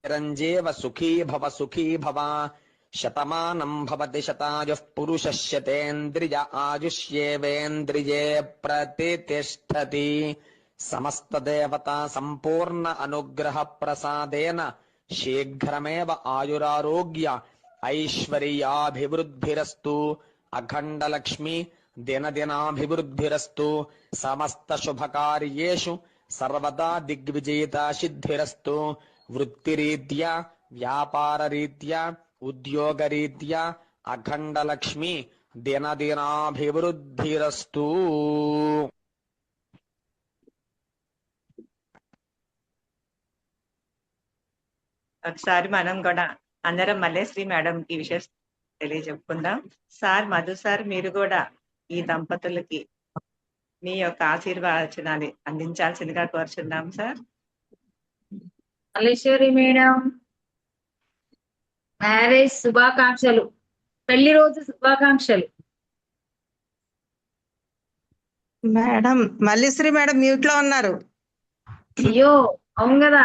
చిరంజీవ సుఖీ భవ శతమానం భవతి శతాయుః పురుషः శతేంద్రియ ఆయుష్యేవేంద్రియే ప్రతిష్టతి సమస్తదేవతా సంపూర్ణ అనుగ్రహ ప్రసాదేన శీఘ్రమేవ ఆయురారోగ్య ఐశ్వర్యాభివృద్ధిరస్తు అఖండలక్ష్మి దినదినాభివృద్ధిరస్తు సమస్త శుభకార్యేషు సర్వదా దిగ్విజయితా సిద్ధిరస్తు వృత్తిరీత్యా వ్యాపారరీత్యా ఉద్యోగరీత్యా అఖండలక్ష్మి దినదినాభివృద్ధిరస్తు. ఒకసారి మనం కూడా అందరం మల్లేశ్వరి మేడం కి విషయం తెలియజెప్పుకుందాం. సార్ మధు సార్, మీరు కూడా ఈ దంపతులకి మీ యొక్క ఆశీర్వచనాన్ని అందించాల్సిందిగా కోరుచున్నాం సార్. మల్లేశ్వరి మేడం మ్యారేజ్ శుభాకాంక్షలు, పెళ్లి రోజు శుభాకాంక్షలు. మేడం మల్లీశ్రీ మేడం మ్యూట్ లో ఉన్నారు. అయ్యో అవును కదా.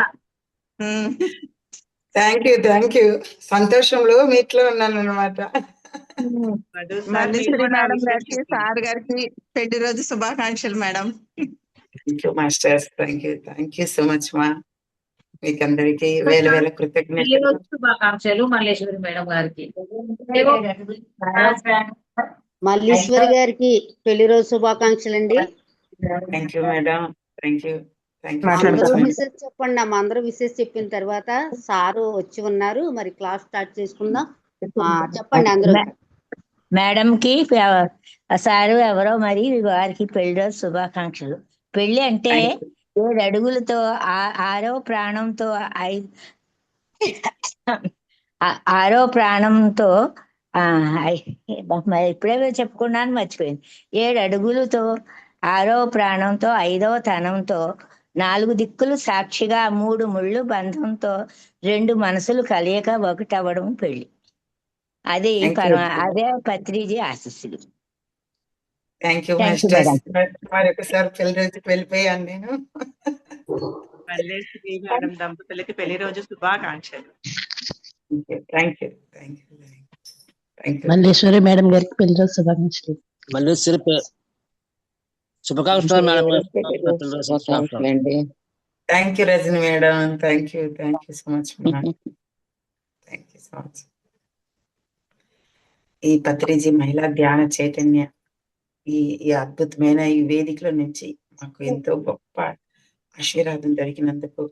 థ్యాంక్ యూ సంతోషంలో మ్యూట్ లో ఉన్నాను అనమాట. మల్లీశ్రీ మేడం గారికి, సార్ గారికి పెళ్లి రోజు శుభాకాంక్షలు madam. Masters, thank you so much మా. మీకు అందరికి వేల వేల కృతజ్ఞతలు. శుభాకాంక్షలు మల్లేశ్వరి మేడం గారికి. మల్లీశ్వరి గారికి పెళ్లి రోజు శుభాకాంక్షలు అండి. Thank you madam. Thank you. అందరూ విశేష చెప్పండి అమ్మ. అందరూ విశేష చెప్పిన తర్వాత సారు వచ్చి ఉన్నారు, మరి క్లాస్ స్టార్ట్ చేసుకుందాం. చెప్పండి అందరూ. మేడం కి సారు ఎవరో మరి వారికి పెళ్లి రోజు శుభాకాంక్షలు. పెళ్లి అంటే 7 అడుగులతో 6వ ప్రాణంతో 6వ ప్రాణంతో ఇప్పుడే చెప్పుకున్నాను, మర్చిపోయింది. 7 అడుగులతో 6వ ప్రాణంతో 5వ తనంతో 4 దిక్కులు సాక్షిగా 3 ముళ్ళు బంధంతో 2 మనసులు కలియక ఒకటవ్వడం పెళ్లి. అదే పత్రిజీ ఆశీస్సులు. Thank you masters. మరొకసారి పెళ్లి రోజుకి వెళ్ళిపోయాను నేను. మల్లేశ్వరి మేడం దంపతులకి పెళ్లి రోజు శుభాకాంక్షలు. మల్లేశ్వరి మేడం గారికి పెళ్లి రోజు శుభాకాంక్షలు. మల్లేశ్వరి శుభాకాంక్షలు madam. Thank you Rajani madam. Thank you so much. Thank you so much. ఈ పత్రిజీ మహిళా ధ్యాన చైతన్య ఈ అద్భుతమైన ఈ వేదికలో నుంచి మాకు ఎంతో గొప్ప ఆశీర్వాదం దొరికినందుకు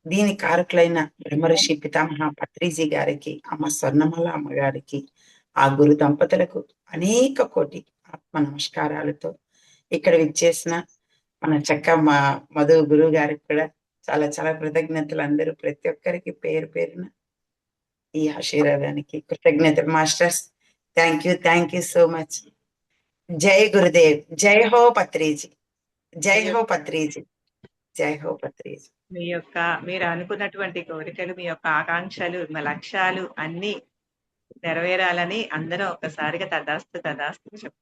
దీని కారకులైన బ్రహ్మర్షి పితామహ పత్రిజీ గారికి, అమ్మ స్వర్ణమల అమ్మగారికి, ఆ గురు దంపతులకు అనేక కోటి ఆత్మ నమస్కారాలతో ఇక్కడ విచ్చేసిన మన చక్క మా మధు గురువు గారికి కూడా చాలా చాలా కృతజ్ఞతలు. అందరూ ప్రతి ఒక్కరికి పేరు పేరున ఈ ఆశీర్వాదానికి కృతజ్ఞతలు. Masters thank you so much. జై గురుదేవ్. జై హో పత్రిజీ. జై హో పత్రిజీ. జై హో పత్రిజీ. మీరు అనుకున్నటువంటి కోరికలు, మీ యొక్క ఆకాంక్షలు, మీ లక్ష్యాలు అన్ని నెరవేరాలని అందరూ ఒక్కసారిగా తదాస్తు చెప్పు.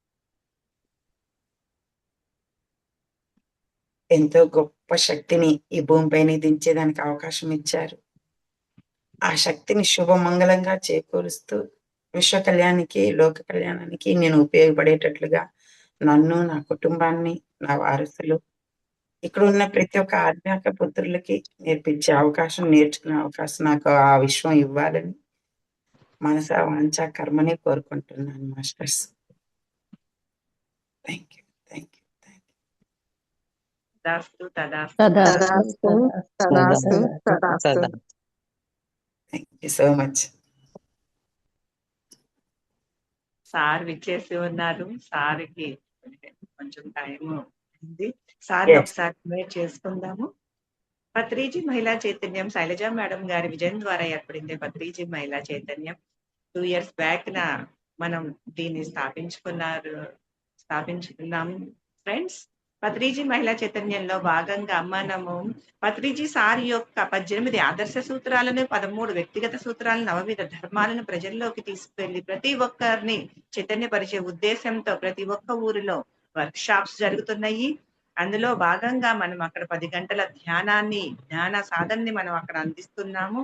ఎంతో గొప్ప శక్తిని ఈ భూమిపైన దించేదానికి అవకాశం ఇచ్చారు. ఆ శక్తిని శుభమంగళంగా చేకూరుస్తూ విశ్వ కళ్యాణానికి, లోక కళ్యాణానికి నేను ఉపయోగపడేటట్లుగా నన్ను, నా కుటుంబాన్ని, నా వారసులు, ఇక్కడ ఉన్న ప్రతి ఒక్క ఆధ్యాత్మిక పుత్రులకి నేర్పించే అవకాశం, నేర్చుకునే అవకాశం నాకు ఆ విశ్వం ఇవ్వాలని మనస వాంఛ కర్మని కోరుకుంటున్నాను masters. Thank you. Thank you so much. Sir విచ్చేసి ఉన్నారు. సార్కి కొంచెం టైం ఉంది. సార్ ఒకసారి ఇన్వైట్ చేసుకుందాము. పత్రిజీ మహిళా చైతన్యం శైలజా మేడం గారి విజయం ద్వారా ఏర్పడింది పత్రిజీ మహిళా చైతన్యం. 2 years బ్యాక్ మనం దీన్ని స్థాపించుకున్నాం ఫ్రెండ్స్. పత్రిజీ మహిళా చైతన్యంలో భాగంగా మనము పత్రిజీ సార్ యొక్క 18 ఆదర్శ సూత్రాలను, 13 వ్యక్తిగత సూత్రాలను, 9 ధర్మాలను ప్రజల్లోకి తీసుకువెళ్లి ప్రతి ఒక్కరిని చైతన్యపరిచే ఉద్దేశంతో ప్రతి ఒక్క ఊరిలో వర్క్ షాప్స్ జరుగుతున్నాయి. అందులో భాగంగా మనం అక్కడ 10 గంటల ధ్యాన సాధనని మనం అక్కడ అందిస్తున్నాము.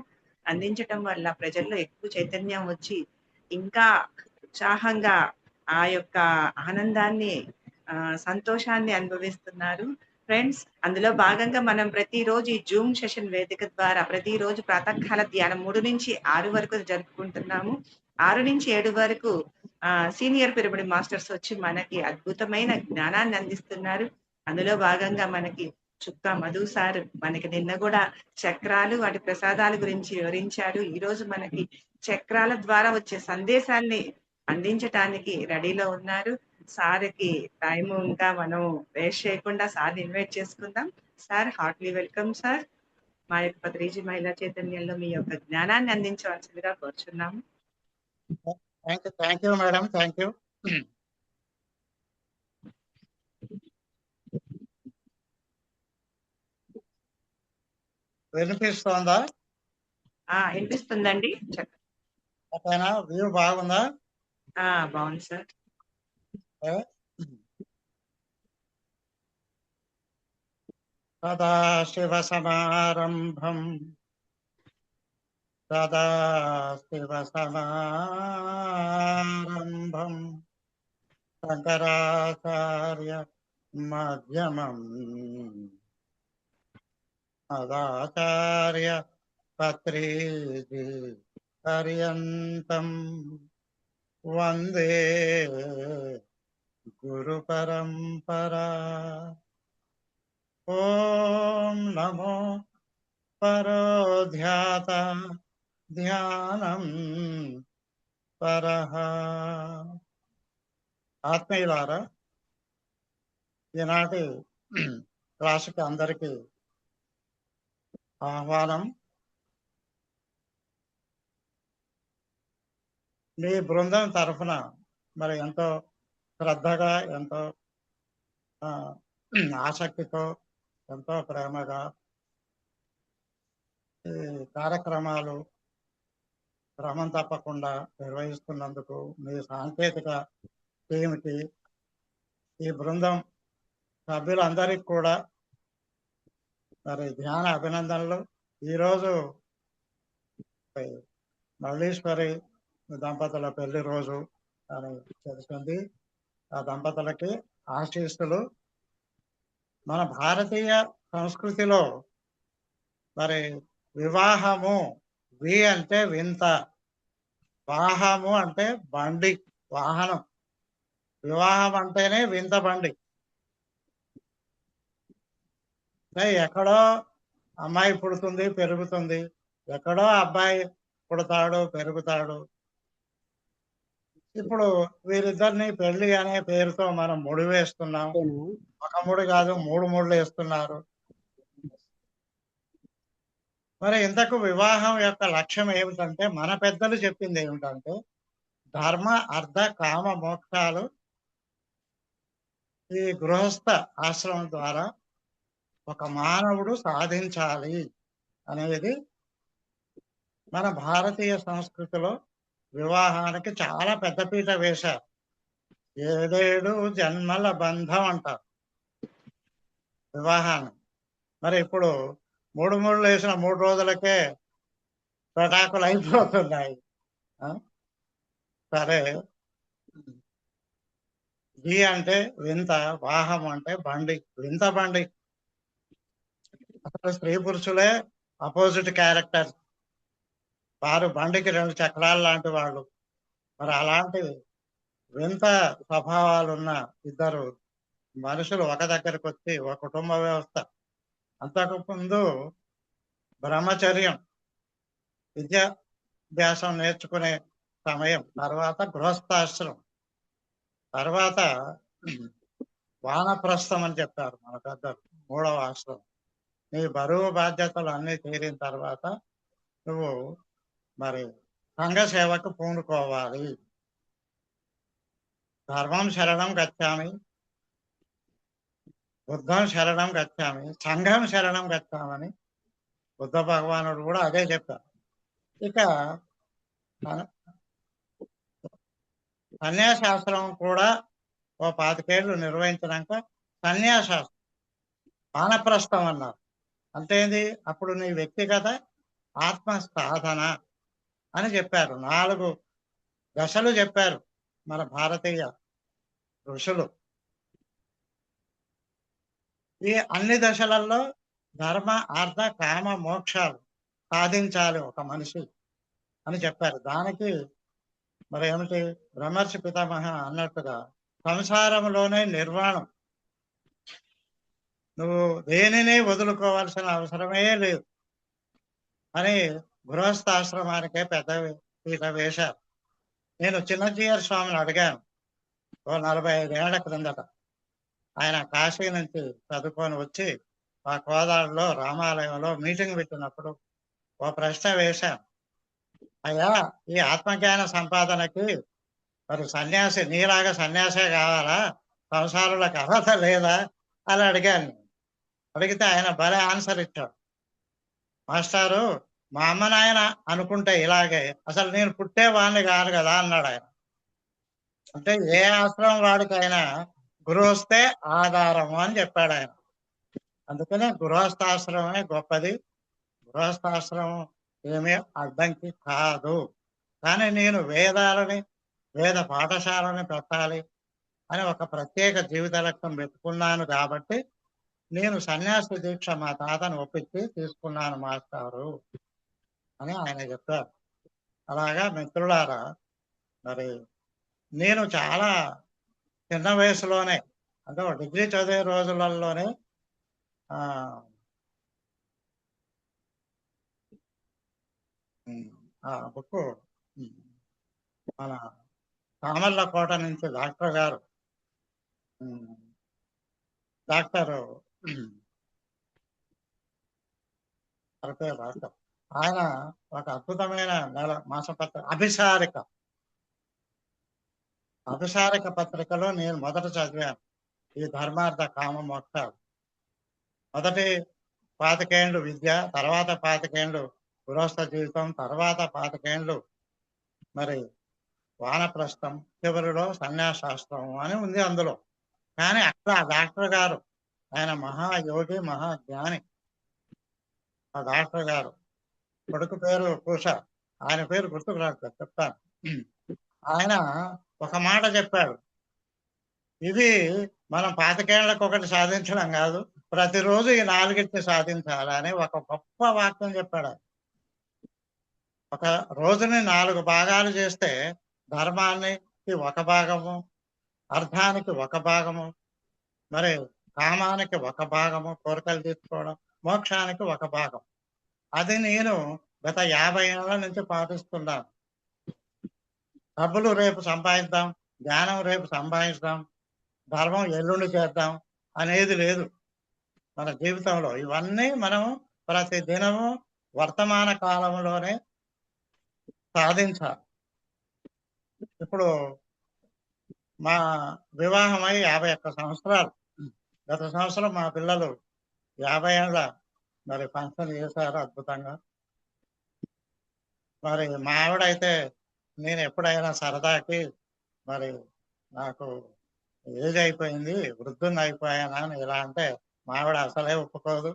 అందించటం వల్ల ప్రజల్లో ఎక్కువ చైతన్యం వచ్చి ఇంకా ఉత్సాహంగా ఆ యొక్క ఆనందాన్ని సంతోషాన్ని అనుభవిస్తున్నారు ఫ్రెండ్స్. అందులో భాగంగా మనం ప్రతిరోజు ఈ జూమ్ సెషన్ వేదిక ద్వారా ప్రతిరోజు ప్రాతకాల ధ్యానం 3 నుంచి 6 వరకు జరుపుకుంటున్నాము. 6 నుంచి 7 వరకు సీనియర్ పిరమిడ్ మాస్టర్స్ వచ్చి మనకి అద్భుతమైన జ్ఞానాన్ని అందిస్తున్నారు. అందులో భాగంగా మనకి చుక్క మధు సార్ మనకి నిన్న కూడా చక్రాలు వాటి ప్రసాదాల గురించి వివరించారు. ఈ రోజు మనకి చక్రాల ద్వారా వచ్చే సందేశాల్ని అందించటానికి రెడీలో ఉన్నారు. సార్కి టైం ఇంకా మనం వేస్ట్ చేయకుండా సార్ ఇన్వైట్ చేసుకుందాం. Sir heartily welcome sir. మా యొక్క పత్రిజీ మహిళా చైతన్యంలో మీ యొక్క జ్ఞానాన్ని అందించవలసిందిగా కోరుచున్నాము. Thank you madam, thank you. వినిపిస్తోందా? వినిపిస్తుందండి, ఓకేనా? వ్యూ బాగుందా? బాగుంది సార్. సదాశివ సమారంభం శంకరాచార్య మధ్యమం మదాచార్య పత్రిజీ పర్యంతం వందే గురు పరంపరా. ఓం నమో పరోధ్యాత ధ్యానం పరః. ఆత్మీయులారా, ఈనాటి క్లాసుకి అందరికీ ఆహ్వానం. మీ బృందం తరఫున మరి ఎంతో శ్రద్ధగా, ఎంతో ఆసక్తితో, ఎంతో ప్రేమగా ఈ కార్యక్రమాలు క్రమం తప్పకుండా నిర్వహిస్తున్నందుకు మీ సాంకేతిక టీంకి, ఈ బృందం సభ్యులందరికీ కూడా మరి ధ్యాన అభినందనలు. ఈరోజు మల్లీశ్వరి దంపతుల పెళ్లి రోజు అని తెలిసింది. ఆ దంపతులకి ఆశీస్సులు. మన భారతీయ సంస్కృతిలో మరి వివాహము, వి అంటే వింత, వాహము అంటే బండి, వాహనం. వివాహం అంటేనే వింత బండి. ఎక్కడో అమ్మాయి పుడుతుంది, పెరుగుతుంది, ఎక్కడో అబ్బాయి పుడతాడు, పెరుగుతాడు. ఇప్పుడు వీరిద్దరిని పెళ్లి అనే పేరుతో మనం ముడి వేస్తున్నాం. ఒక ముడి కాదు, 3 ముడులు వేస్తున్నారు. మరి ఇంతకు వివాహం యొక్క లక్ష్యం ఏమిటంటే, మన పెద్దలు చెప్పింది ఏమిటంటే, ధర్మ అర్థ కామ మోక్షాలు ఈ గృహస్థ ఆశ్రమం ద్వారా ఒక మానవుడు సాధించాలి అనేది మన భారతీయ సంస్కృతిలో వివాహానికి చాలా పెద్దపీట వేశారు. 7 జన్మల బంధం అంటారు వివాహాన్ని. మరి ఇప్పుడు 3 ముడులు వేసిన 3 రోజులకే పటాకులు అయిపోతున్నాయి. సరే, వి అంటే వింత, వాహం అంటే బండి, వింత బండి. అసలు స్త్రీ పురుషులే అపోజిట్ క్యారెక్టర్. వారు బండికి 2 చక్రాలు లాంటి వాళ్ళు. మరి అలాంటి వింత స్వభావాలున్న ఇద్దరు మనుషులు ఒక దగ్గరకు వచ్చి ఒక కుటుంబ వ్యవస్థ. అంతకుముందు బ్రహ్మచర్యం, విద్యాభ్యాసం నేర్చుకునే సమయం, తర్వాత గృహస్థాశ్రమం, తర్వాత వానప్రస్థం అని చెప్పారు మన పెద్దలు, 3వ ఆశ్రమం. నీ బరువు బాధ్యతలు అన్నీ తీరిన తర్వాత నువ్వు మరి సంఘ సేవకు పూనుకోవాలి. ధర్మం శరణం గచ్చామి, బుద్ధం శరణం గచ్చామి, సంఘం శరణం గచ్చామని బుద్ధ భగవానుడు కూడా అదే చెప్పారు. ఇక సన్యాసాశ్రమం కూడా ఓ 25 ఏళ్ళు నిర్వహించినాక సన్యాసాశ్రమం, వానప్రస్థం అన్నారు. అంటే ఏంది? అప్పుడు నీ వ్యక్తిగత ఆత్మ సాధన అని చెప్పారు. 4 దశలు చెప్పారు మన భారతీయ ఋషులు. ఈ అన్ని దశలలో ధర్మ, అర్థ, కామ, మోక్షాలు సాధించాలి ఒక మనిషి అని చెప్పారు. దానికి మరి ఏమిటి, బ్రహ్మర్షి పితామహ అన్నట్టుగా సంసారంలోనే నిర్వాణం. నువ్వు దేనిని వదులుకోవాల్సిన అవసరమే లేదు అని గృహస్థాశ్రమానికే పెద్ద పీట వేశారు. నేను చిన్నజీయర్ స్వామిని అడిగాను ఓ 45 ఏళ్ల క్రిందట. ఆయన కాశీ నుంచి చదువుకొని వచ్చి మా కోదాడలో రామాలయంలో మీటింగ్ పెట్టినప్పుడు ఓ ప్రశ్న వేశాను. అయ్యా, ఈ ఆత్మజ్ఞాన సంపాదనకి మరి సన్యాసి, నీలాగా సన్యాసే కావాలా, సంసారులకు అర్హత లేదా అని అడిగాను. అడిగితే ఆయన భలే ఆన్సర్ ఇచ్చాడు. మాస్టారు, మా అమ్మ నాయన అనుకుంటే ఇలాగే, అసలు నేను పుట్టేవాడిని కాదు కదా అన్నాడు ఆయన. అంటే ఏ ఆశ్రమం వాడికైనా గృహస్థే ఆధారము అని చెప్పాడు ఆయన. అందుకనే గృహస్థాశ్రమమే గొప్పది. గృహస్థాశ్రమం ఏమీ అడ్డంకి కాదు. కానీ నేను వేద పాఠశాలని పెట్టాలి అని ఒక ప్రత్యేక జీవిత లక్ష్యం పెట్టుకున్నాను కాబట్టి నేను సన్యాసి దీక్ష మా తాతను ఒప్పించి తీసుకున్నాను మాస్టారు అని ఆయన చెప్పారు. అలాగా మిత్రులారా, మరి నేను చాలా చిన్న వయసులోనే, అంటే డిగ్రీ చదివే రోజులలోనే ఆ బుక్ మన కామర్లకోట నుంచి డాక్టర్ గారు, డాక్టర్ ఆయన ఒక అద్భుతమైన మాసపత్రిక అభిసారిక పత్రికలో నేను మొదట చదివాను ఈ ధర్మార్థ కామ మోక్షాలు. మొదటి 25 ఏళ్ళు విద్య, తర్వాత 25 ఏళ్ళు గృహస్థ జీవితం, తర్వాత 25 ఏళ్ళు మరి వానప్రస్థం, చివరిలో సన్యాసాశ్రమం అని ఉంది అందులో. కానీ అక్కడ ఆ డాక్టర్ గారు, ఆయన మహాయోగి, మహాజ్ఞాని. ఆ డాక్టర్ గారు కొడుకు పేరు పూష, ఆయన పేరు గుర్తుకు రాదు, చెప్తాను. ఆయన ఒక మాట చెప్పాడు, ఇది మనం 25 ఏళ్లకు ఒకటి సాధించడం కాదు, ప్రతిరోజు ఈ 4 సాధించాలని ఒక గొప్ప వాక్యం చెప్పాడు. ఒక రోజుని 4 భాగాలు చేస్తే ధర్మానికి ఒక భాగము, అర్థానికి ఒక భాగము, మరి కామానికి ఒక భాగము, కోరికలు తీర్చుకోవడం, మోక్షానికి ఒక భాగం. అది నేను గత 50 ఏళ్ల నుంచి పాటిస్తున్నాను. డబ్బులు రేపు సంపాదిద్దాం, జ్ఞానం రేపు సంపాదిద్దాం, ధర్మం ఎల్లుండి చేద్దాం అనేది లేదు మన జీవితంలో. ఇవన్నీ మనము ప్రతి దినము వర్తమాన కాలంలోనే సాధించాలి. ఇప్పుడు మా వివాహమై 51 సంవత్సరాలు. గత సంవత్సరం మా పిల్లలు 50 ఏళ్ళ మరి ఫంక్షన్ చేశారు అద్భుతంగా. మరి మా ఆవిడైతే, నేను ఎప్పుడైనా సరదాకి మరి నాకు ఏజ్ అయిపోయింది, వృద్ధుని అయిపోయానా అని ఇలా అంటే మా ఆవిడ అసలే ఒప్పుకోదు.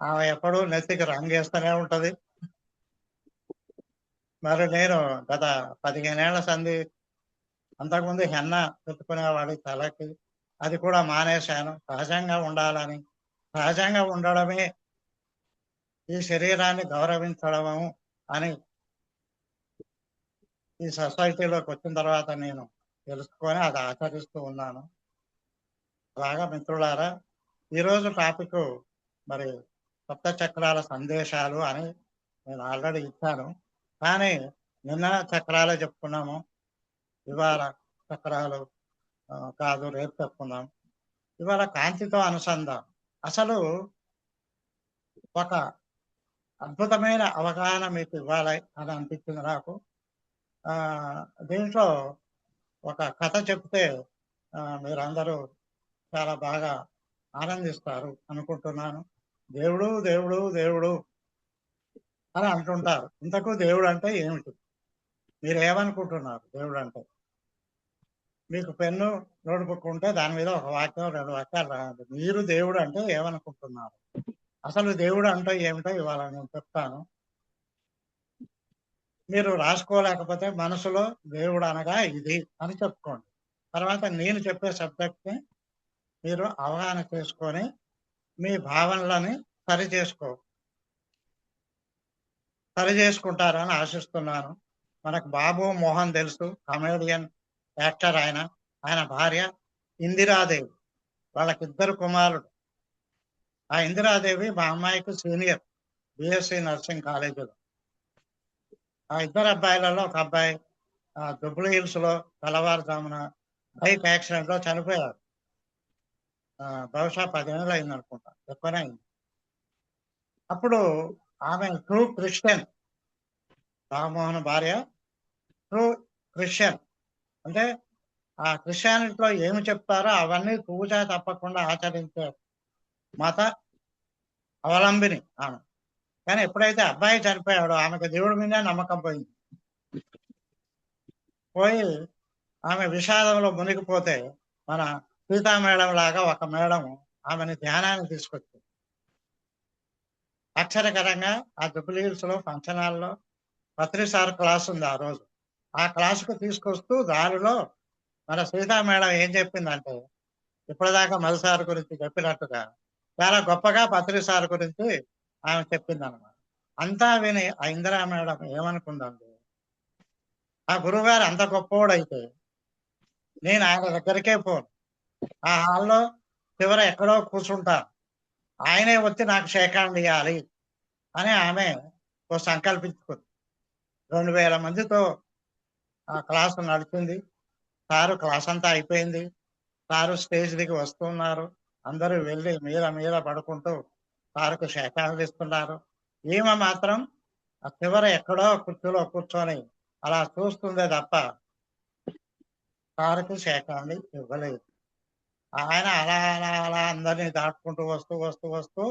ఆమె ఎప్పుడూ నెత్తికి రంగేస్తూనే ఉంటది. మరి నేను గత 15 ఏళ్ల సంధి, అంతకుముందు హెన్న పెట్టుకునేవాడి తలకి, అది కూడా మానేశాను. సహజంగా ఉండాలని, సహజంగా ఉండడమే ఈ శరీరాన్ని గౌరవించడము అని ఈ సొసైటీలోకి వచ్చిన తర్వాత నేను తెలుసుకొని అది ఆచరిస్తూ ఉన్నాను. అలాగా మిత్రులారా, ఈరోజు టాపిక్ మరి సప్త చక్రాల సందేశాలు అని నేను ఆల్రెడీ ఇచ్చాను. కానీ నిన్న చక్రాలే చెప్పుకున్నాము, ఇవాళ చక్రాలు కాదు, రేపు చెప్పుకున్నాం. ఇవాళ కాంతితో అనుసంధానం. అసలు ఒక అద్భుతమైన అవగాహన మీకు ఇవ్వాలి అని అనిపించింది నాకు. దీంట్లో ఒక కథ చెప్తే మీరందరూ చాలా బాగా ఆనందిస్తారు అనుకుంటున్నాను. దేవుడు దేవుడు దేవుడు అని అంటుంటారు. ఇంతకు దేవుడు అంటే ఏమిటి? మీరు ఏమనుకుంటున్నారు దేవుడు అంటే? మీకు పెన్ను, నోట్బుక్ ఉంటే దాని మీద ఒక వాక్యం 2 వాక్యాలు రాయండి. మీరు దేవుడు అంటే ఏమనుకుంటున్నారు? అసలు దేవుడు అంటే ఏమిటో ఇవాళ నేను చెప్తాను. మీరు రాసుకోలేకపోతే మనసులో దేవుడు అనగా ఇది అని చెప్పుకోండి. తర్వాత నేను చెప్పే సబ్జెక్ట్ని మీరు అవగాహన చేసుకొని మీ భావనలని సరి చేసుకుంటారని ఆశిస్తున్నాను. మనకు బాబు మోహన్ తెలుసు, కమేడియన్ యాక్టర్. ఆయన భార్య ఇందిరాదేవి, వాళ్ళకిద్దరు కుమారుడు. ఆ ఇందిరాదేవి మా అమ్మాయికి సీనియర్ బిఎస్సి నర్సింగ్ కాలేజీలో. ఆ ఇద్దరు అబ్బాయిలలో ఒక అబ్బాయి జూబ్లీ హిల్స్ లో తెల్లవారుజామున బైక్ యాక్సిడెంట్ లో చనిపోయారు. బహుశా 10 ఏళ్ళు అయింది అనుకుంటా, ఎక్కువనే అయింది. అప్పుడు ఆమె ట్రూ క్రిస్టియన్, రామ్మోహన్ భార్య ట్రూ క్రిస్టియన్. అంటే ఆ క్రిస్టియానిటీలో ఏమి చెప్తారో అవన్నీ తూచా తప్పకుండా ఆచరించే మత అవలంబిని ఆమె. కానీ ఎప్పుడైతే అబ్బాయి చనిపోయాడో ఆమెకు దేవుడి మీద నమ్మకం పోయి ఆమె విషాదంలో మునిగిపోతే మన సీతా మేడం లాగా ఒక మేడం ఆమెని ధ్యానాన్ని తీసుకొచ్చింది. అక్షరకరంగా ఆ జూబ్లీ హిల్స్ లో ఫంక్షన్ హాల్లో పత్రిసార్ క్లాస్ ఉంది ఆ రోజు. ఆ క్లాసుకు తీసుకొస్తూ దారిలో మన సీతా మేడం ఏం చెప్పిందంటే, ఇప్పటిదాకా మధుసార్ గురించి చెప్పినట్టుగా చాలా గొప్పగా పత్రిసార్ గురించి ఆమె చెప్పింది అనమాట. అంతా విని ఆ ఇందిరా మేడం ఏమనుకుందండి, ఆ గురువుగారు అంత గొప్పవాడైతే నేను ఆయన దగ్గరికే పోను, ఆ హాల్లో చివర ఎక్కడో కూర్చుంటాను, ఆయనే వచ్చి నాకు షేకాండ్ ఇవ్వాలి అని ఆమె ఓ సంకల్పించుకుంది. 2000 మందితో ఆ క్లాసు నడిచింది. సారు క్లాస్ అంతా అయిపోయింది. సారు స్టేజ్ దిగి వస్తున్నారు. అందరూ వెళ్ళి మీద పడుకుంటూ సారుకు షేకాండ్లు ఇస్తున్నారు. ఈమె మాత్రం ఆ చివర ఎక్కడో కుర్చీలో కూర్చొని అలా చూస్తుందే తప్ప సారుకు షేకాండ్లు ఇవ్వలేదు. ఆయన అలా అలా అలా అందరినీ దాటుకుంటూ వస్తూ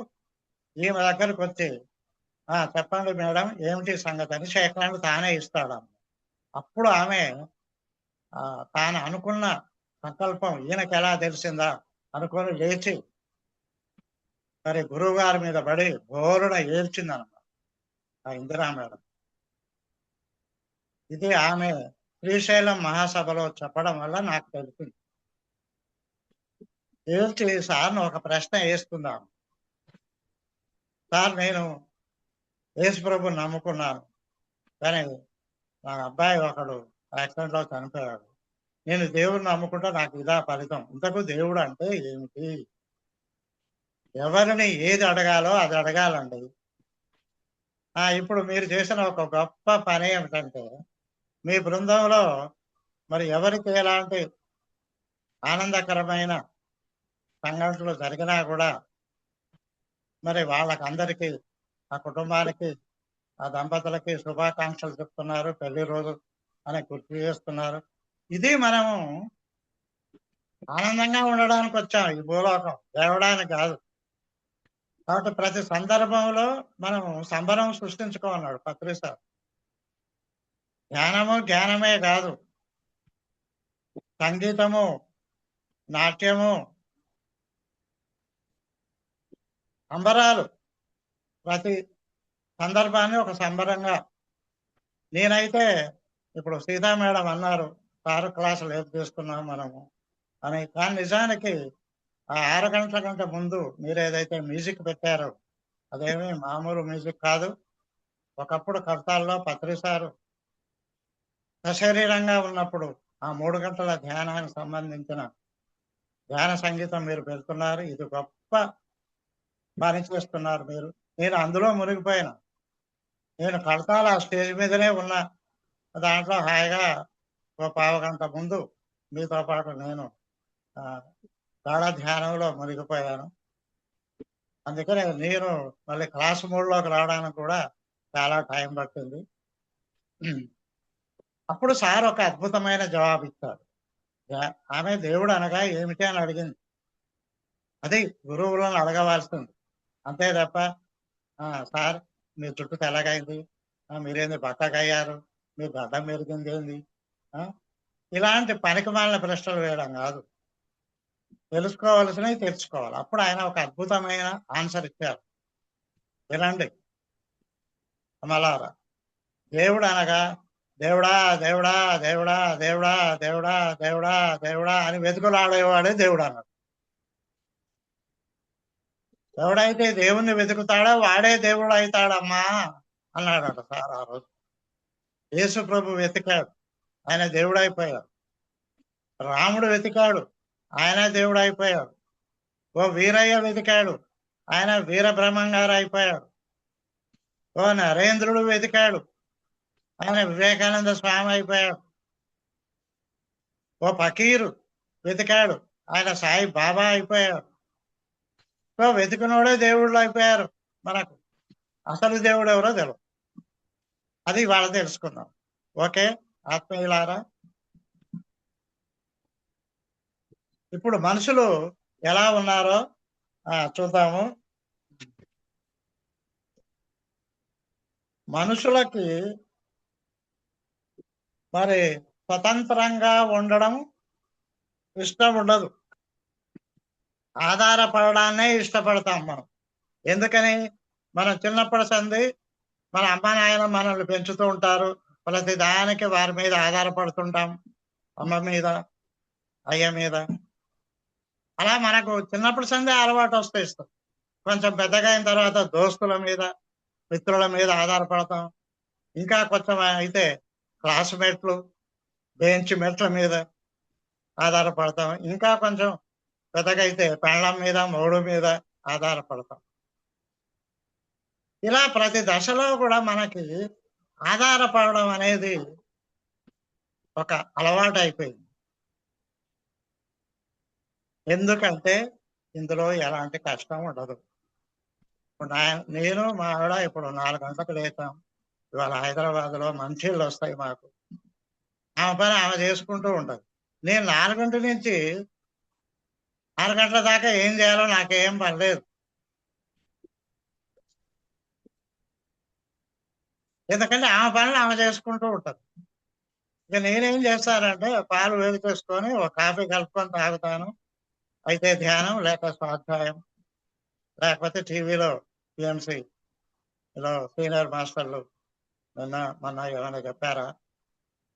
ఈమె దగ్గరకు వచ్చి, చెప్పండి మేడం ఏమిటి సంగతి అని షేకాండ్లు తానే ఇస్తాడు. అప్పుడు ఆమె తాను అనుకున్న సంకల్పం ఈయనకి ఎలా తెలిసిందా అనుకొని లేచి మరి గురువు గారి మీద పడి బోరున ఏడ్చిందనమాట ఆ ఇందిరా మేడం. ఇది ఆమె శ్రీశైలం మహాసభలో చెప్పడం వల్ల నాకు తెలిసింది. ఏడ్చి సార్ను ఒక ప్రశ్న వేసుకుందాం, సార్ నేను యేసుప్రభుని నమ్ముకున్నాను, కానీ నా అబ్బాయి ఒకడు యాక్సిడెంట్ లో చనిపోయాడు, నేను దేవుడిని నమ్ముకుంటే నాకు ఇదా ఫలితం, ఇంతకు దేవుడు అంటే ఏమిటి? ఎవరిని ఏది అడగాలో అది అడగాలండి. ఇప్పుడు మీరు చేసిన ఒక గొప్ప పని ఏమిటంటే, మీ బృందంలో మరి ఎవరికి ఎలాంటి ఆనందకరమైన సంఘటనలు జరిగినా కూడా మరి వాళ్ళకందరికీ, ఆ కుటుంబానికి, ఆ దంపతులకి శుభాకాంక్షలు చెప్తున్నారు, పెళ్లి రోజు అని గుర్తు చేస్తున్నారు. ఇది మనము ఆనందంగా ఉండడానికి వచ్చాం ఈ భూలోకం, దేవడానికి కాదు. కాబట్టి ప్రతి సందర్భంలో మనం సంబరం సృష్టించుకోమన్నాడు పత్రిసార్. జ్ఞానమే కాదు, సంగీతము, నాట్యము, సంబరాలు, ప్రతి సందర్భాన్ని ఒక సంబరంగా. నేనైతే ఇప్పుడు సీతా మేడం అన్నారు సారు క్లాసులు ఏం చేస్తున్నాం మనము అని, కానీ నిజానికి ఆ 6 గంటల కంటే ముందు మీరు ఏదైతే మ్యూజిక్ పెట్టారో అదేమీ మామూలు మ్యూజిక్ కాదు. ఒకప్పుడు కర్తాల్లో పత్రిసారు సశరీరంగా ఉన్నప్పుడు ఆ 3 గంటల ధ్యానానికి సంబంధించిన ధ్యాన సంగీతం మీరు పెడుతున్నారు. ఇది గొప్ప పని చేస్తున్నారు మీరు. నేను అందులో మునిగిపోయినా, నేను కడతాల ఆ స్టేజ్ మీదనే ఉన్నా, దాంట్లో హాయిగా ఓ 1/2 గంట ముందు మీతో పాటు నేను గాఢ ధ్యానంలో మునిగిపోయాను. అందుకనే నేను మళ్ళీ క్లాస్ మోడ్లోకి రావడానికి కూడా చాలా టైం పట్టింది. అప్పుడు సార్ ఒక అద్భుతమైన జవాబు ఇచ్చారు. ఆమె దేవుడు అనగా ఏమిటి అని అడిగింది. అది గురువులను అడగవలసింది, అంతే తప్ప సార్ మీ జుట్టు తెల్లగైంది, మీరేంది బక్కగయ్యారు, మీ గడ్డం మెరిగింది ఏంది, ఇలాంటి పనికిమాలిన ప్రశ్నలు వేయడం కాదు. తెలుసుకోవాల్సినవి తెలుసుకోవాలి. అప్పుడు ఆయన ఒక అద్భుతమైన ఆన్సర్ ఇచ్చారు. వినండి అమలారా. దేవుడు అనగా దేవుడా దేవుడా దేవుడా దేవుడా దేవుడా దేవుడా దేవుడా అని వెతుకులాడేవాడే దేవుడు అన్నాడు. ఎవడైతే దేవుణ్ణి వెతుకుతాడో వాడే దేవుడు అవుతాడమ్మా అన్నాడట సార్ ఆ రోజు. యేసు ప్రభు వెతికాడు, ఆయన దేవుడు అయిపోయాడు. రాముడు వెతికాడు, ఆయన దేవుడు అయిపోయాడు. ఓ వీరయ్య వెతికాడు, ఆయన వీరబ్రహ్మంగారు అయిపోయాడు. ఓ నరేంద్రుడు వెతికాడు, ఆయన వివేకానంద స్వామి అయిపోయాడు. ఓ ఫకీరు వెతికాడు, ఆయన సాయి బాబా అయిపోయాడు. సో వెతికినోడే దేవుళ్ళు అయిపోయారు. మనకు అసలు దేవుడు ఎవరో తెలియదు. అది ఇవాళ తెలుసుకుందాం. ఓకే ఆత్మీయులారా, ఇప్పుడు మనుషులు ఎలా ఉన్నారో చూద్దాము. మనుషులకి మరి స్వతంత్రంగా ఉండడం ఇష్టం ఉండదు, ఆధారపడడాన్నే ఇష్టపడతాం మనం. ఎందుకని? మనం చిన్నప్పటి సంది మన అమ్మ నాయన మనల్ని పెంచుతూ ఉంటారు, ప్రతి దానికి వారి మీద ఆధారపడుతుంటాం, అమ్మ మీద అయ్య మీద. అలా మనకు చిన్నప్పటి సందే అలవాటు వస్తే ఇస్తాం. కొంచెం పెద్దగా అయిన తర్వాత దోస్తుల మీద మిత్రుల మీద ఆధారపడతాం. ఇంకా కొంచెం అయితే క్లాస్మేట్లు బెంచ్ మెట్ల మీద ఆధారపడతాం. ఇంకా కొంచెం పెద్దగా అయితే పెళ్ళం మీద మొగుడు మీద ఆధారపడతాం. ఇలా ప్రతి దశలో కూడా మనకి ఆధారపడడం అనేది ఒక అలవాటు అయిపోయింది. ఎందుకంటే ఇందులో ఎలాంటి కష్టం ఉండదు. ఇప్పుడు నేను మా ఆవిడ ఇప్పుడు 4 గంటలకు లేచాం. ఇవాళ హైదరాబాద్లో మంచిళ్ళు వస్తాయి మాకు. ఆమె పని ఆమె చేసుకుంటూ ఉంటుంది. నేను 4 గంటల నుంచి 6 గంటల దాకా ఏం చేయాలో నాకేం పర్లేదు. ఎందుకంటే ఆమె పనులు ఆమె చేసుకుంటూ ఉంటుంది. ఇక నేనేం చేస్తానంటే పాలు వేడి చేసుకొని ఒక కాఫీ కలుపుకొని తాగుతాను. అయితే ధ్యానం లేక స్వాధ్యాయం, లేకపోతే టీవీలో PMCలో సీనియర్ మాస్టర్లు మొన్న ఏమైనా చెప్పారా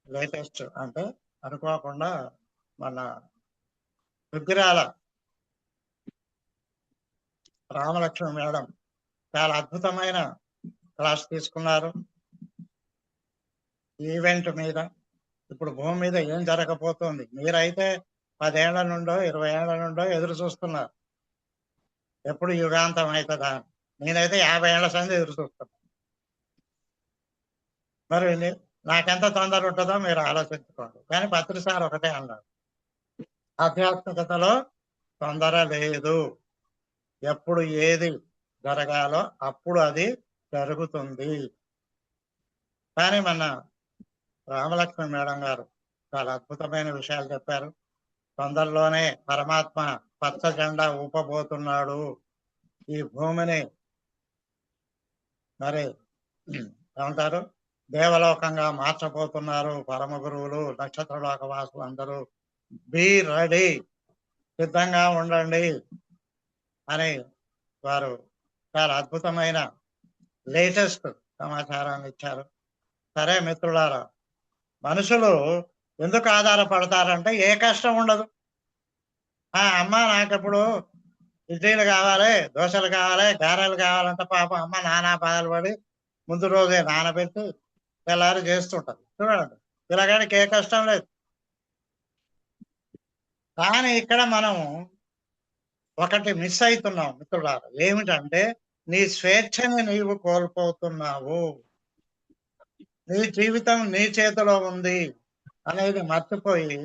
లేటెస్ట్ అంటే అనుకోకుండా మన దుగ్గిరాల రామలక్ష్మి మేడం చాలా అద్భుతమైన క్లాస్ తీసుకున్నారు ఈవెంట్ మీద. ఇప్పుడు భూమి మీద ఏం జరగబోతోంది, మీరైతే 10 ఏళ్ల నుండో 20 ఏళ్ల నుండో ఎదురు చూస్తున్నారు ఎప్పుడు యుగాంతం అవుతుందా. నేనైతే 50 ఏళ్ల సంది ఎదురు చూస్తున్నా. మరి నాకెంత తొందర ఉంటుందో మీరు ఆలోచించుకోండి. కానీ పత్రి సార్ ఒకటే అన్నారు, ఆధ్యాత్మికతలో తొందర లేదు. ఎప్పుడు ఏది జరగాలో అప్పుడు అది జరుగుతుంది. కానీ మన రామలక్ష్మి మేడం గారు చాలా అద్భుతమైన విషయాలు చెప్పారు. తొందరలోనే పరమాత్మ పచ్చ జెండా ఊపబోతున్నాడు. ఈ భూమిని మరి ఏమంటారు దేవలోకంగా మార్చబోతున్నారు పరమ గురువులు, నక్షత్రలోక వాసులు అందరూ. బీ రెడీ, సిద్ధంగా ఉండండి అని వారు చాలా అద్భుతమైన లేటెస్ట్ సమాచారాన్ని ఇచ్చారు. సరే మిత్రులారా, మనుషులు ఎందుకు ఆధారపడతారంటే ఏ కష్టం ఉండదు. అమ్మ నాకెప్పుడు ఇడ్లీలు కావాలి, దోశలు కావాలి, గారెలు కావాలంటే పాపం అమ్మ నానా బాధలు పడి ముందు రోజే నానబెట్టి తెల్లారి చేస్తుంటది. చూడండి, పిల్లగాడికి ఏ కష్టం లేదు. కానీ ఇక్కడ మనం ఒకటి మిస్ అవుతున్నాం మిత్రులారా. ఏమిటంటే నీ స్వేచ్ఛని నీవు కోల్పోతున్నావు. నీ జీవితం నీ చేతిలో ఉంది అనేది మర్చిపోయి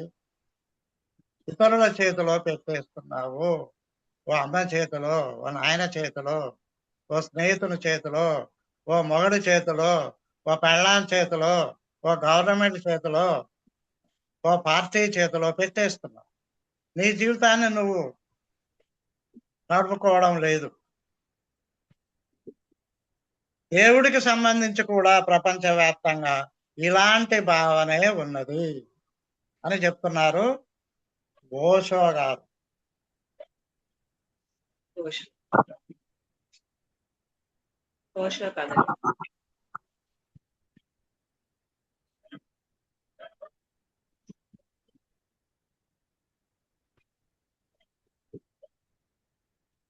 ఇతరుల చేతిలో పెట్టేస్తున్నావు. ఓ అమ్మ చేతిలో, ఓ నాయన చేతిలో, ఓ స్నేహితుని చేతిలో, ఓ మొగడి చేతిలో, ఓ పెళ్ళాం చేతిలో, ఓ గవర్నమెంట్ చేతిలో, ఓ పార్టీ చేతిలో పెట్టేస్తున్నావు. నీ జీవితాన్ని నువ్వు నడుపుకోవడం లేదు. దేవుడికి సంబంధించి కూడా ప్రపంచవ్యాప్తంగా ఇలాంటి భావనే ఉన్నది అని చెప్తున్నారు ఓషో గారు. ఓషో కథలు.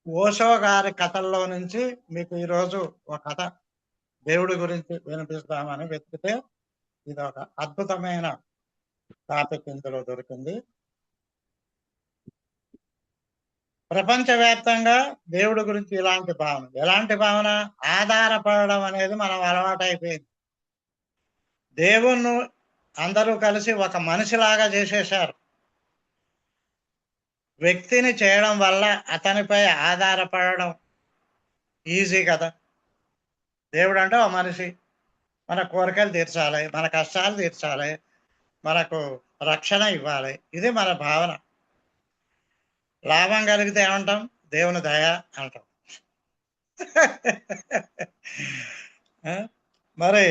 ఓషో గారి కథల్లో నుంచి మీకు ఈరోజు ఒక కథ దేవుడి గురించి వినిపిస్తామని వెతికితే ఇది ఒక అద్భుతమైన టాపిక్ ఇందులో దొరికింది. ప్రపంచవ్యాప్తంగా దేవుడి గురించి ఇలాంటి భావన, ఎలాంటి భావన? ఆధారపడడం అనేది మనం అలవాటైపోయింది. దేవుణ్ణి అందరూ కలిసి ఒక మనిషిలాగా చేసేశారు. వ్యక్తిని చేయడం వల్ల అతనిపై ఆధారపడడం ఈజీ కదా. దేవుడు అంటే ఒక మనిషి, మన కోరికలు తీర్చాలి, మన కష్టాలు తీర్చాలి, మనకు రక్షణ ఇవ్వాలి. ఇది మన భావన. లాభం కలిగితే ఏమంటాం? దేవుని దయ అంటాం. మరి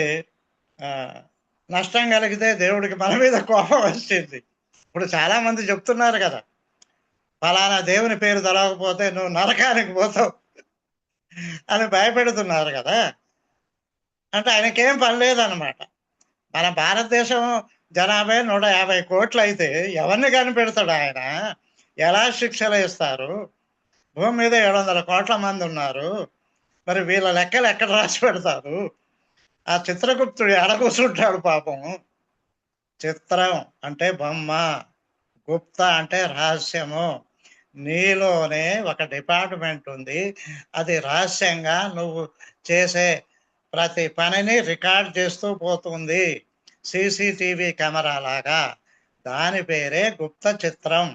నష్టం కలిగితే దేవుడికి మన మీద కోపం వచ్చింది. ఇప్పుడు చాలా మంది చెప్తున్నారు కదా, ఫలానా దేవుని పేరు తెలవకపోతే నువ్వు నరకానికి పోతావు అని భయపెడుతున్నారు కదా. అంటే ఆయనకేం పని లేదన్నమాట. మన భారతదేశం జనాభా 150 కోట్లు అయితే ఎవరిని కనిపెడతాడు ఆయన? ఎలా శిక్షలు ఇస్తారు? భూమి మీద 700 కోట్ల మంది ఉన్నారు. మరి వీళ్ళ లెక్కలు ఎక్కడ రాసి పెడతారు? ఆ చిత్రగుప్తుడు ఎడ కూర్చుంటాడు పాపం. చిత్రం అంటే బొమ్మ, గుప్త అంటే రహస్యము. నీలోనే ఒక డిపార్ట్మెంట్ ఉంది, అది రహస్యంగా నువ్వు చేసే ప్రతి పనిని రికార్డ్ చేస్తూ పోతుంది, CCTV కెమెరా లాగా. దాని పేరే గుప్త చిత్రం.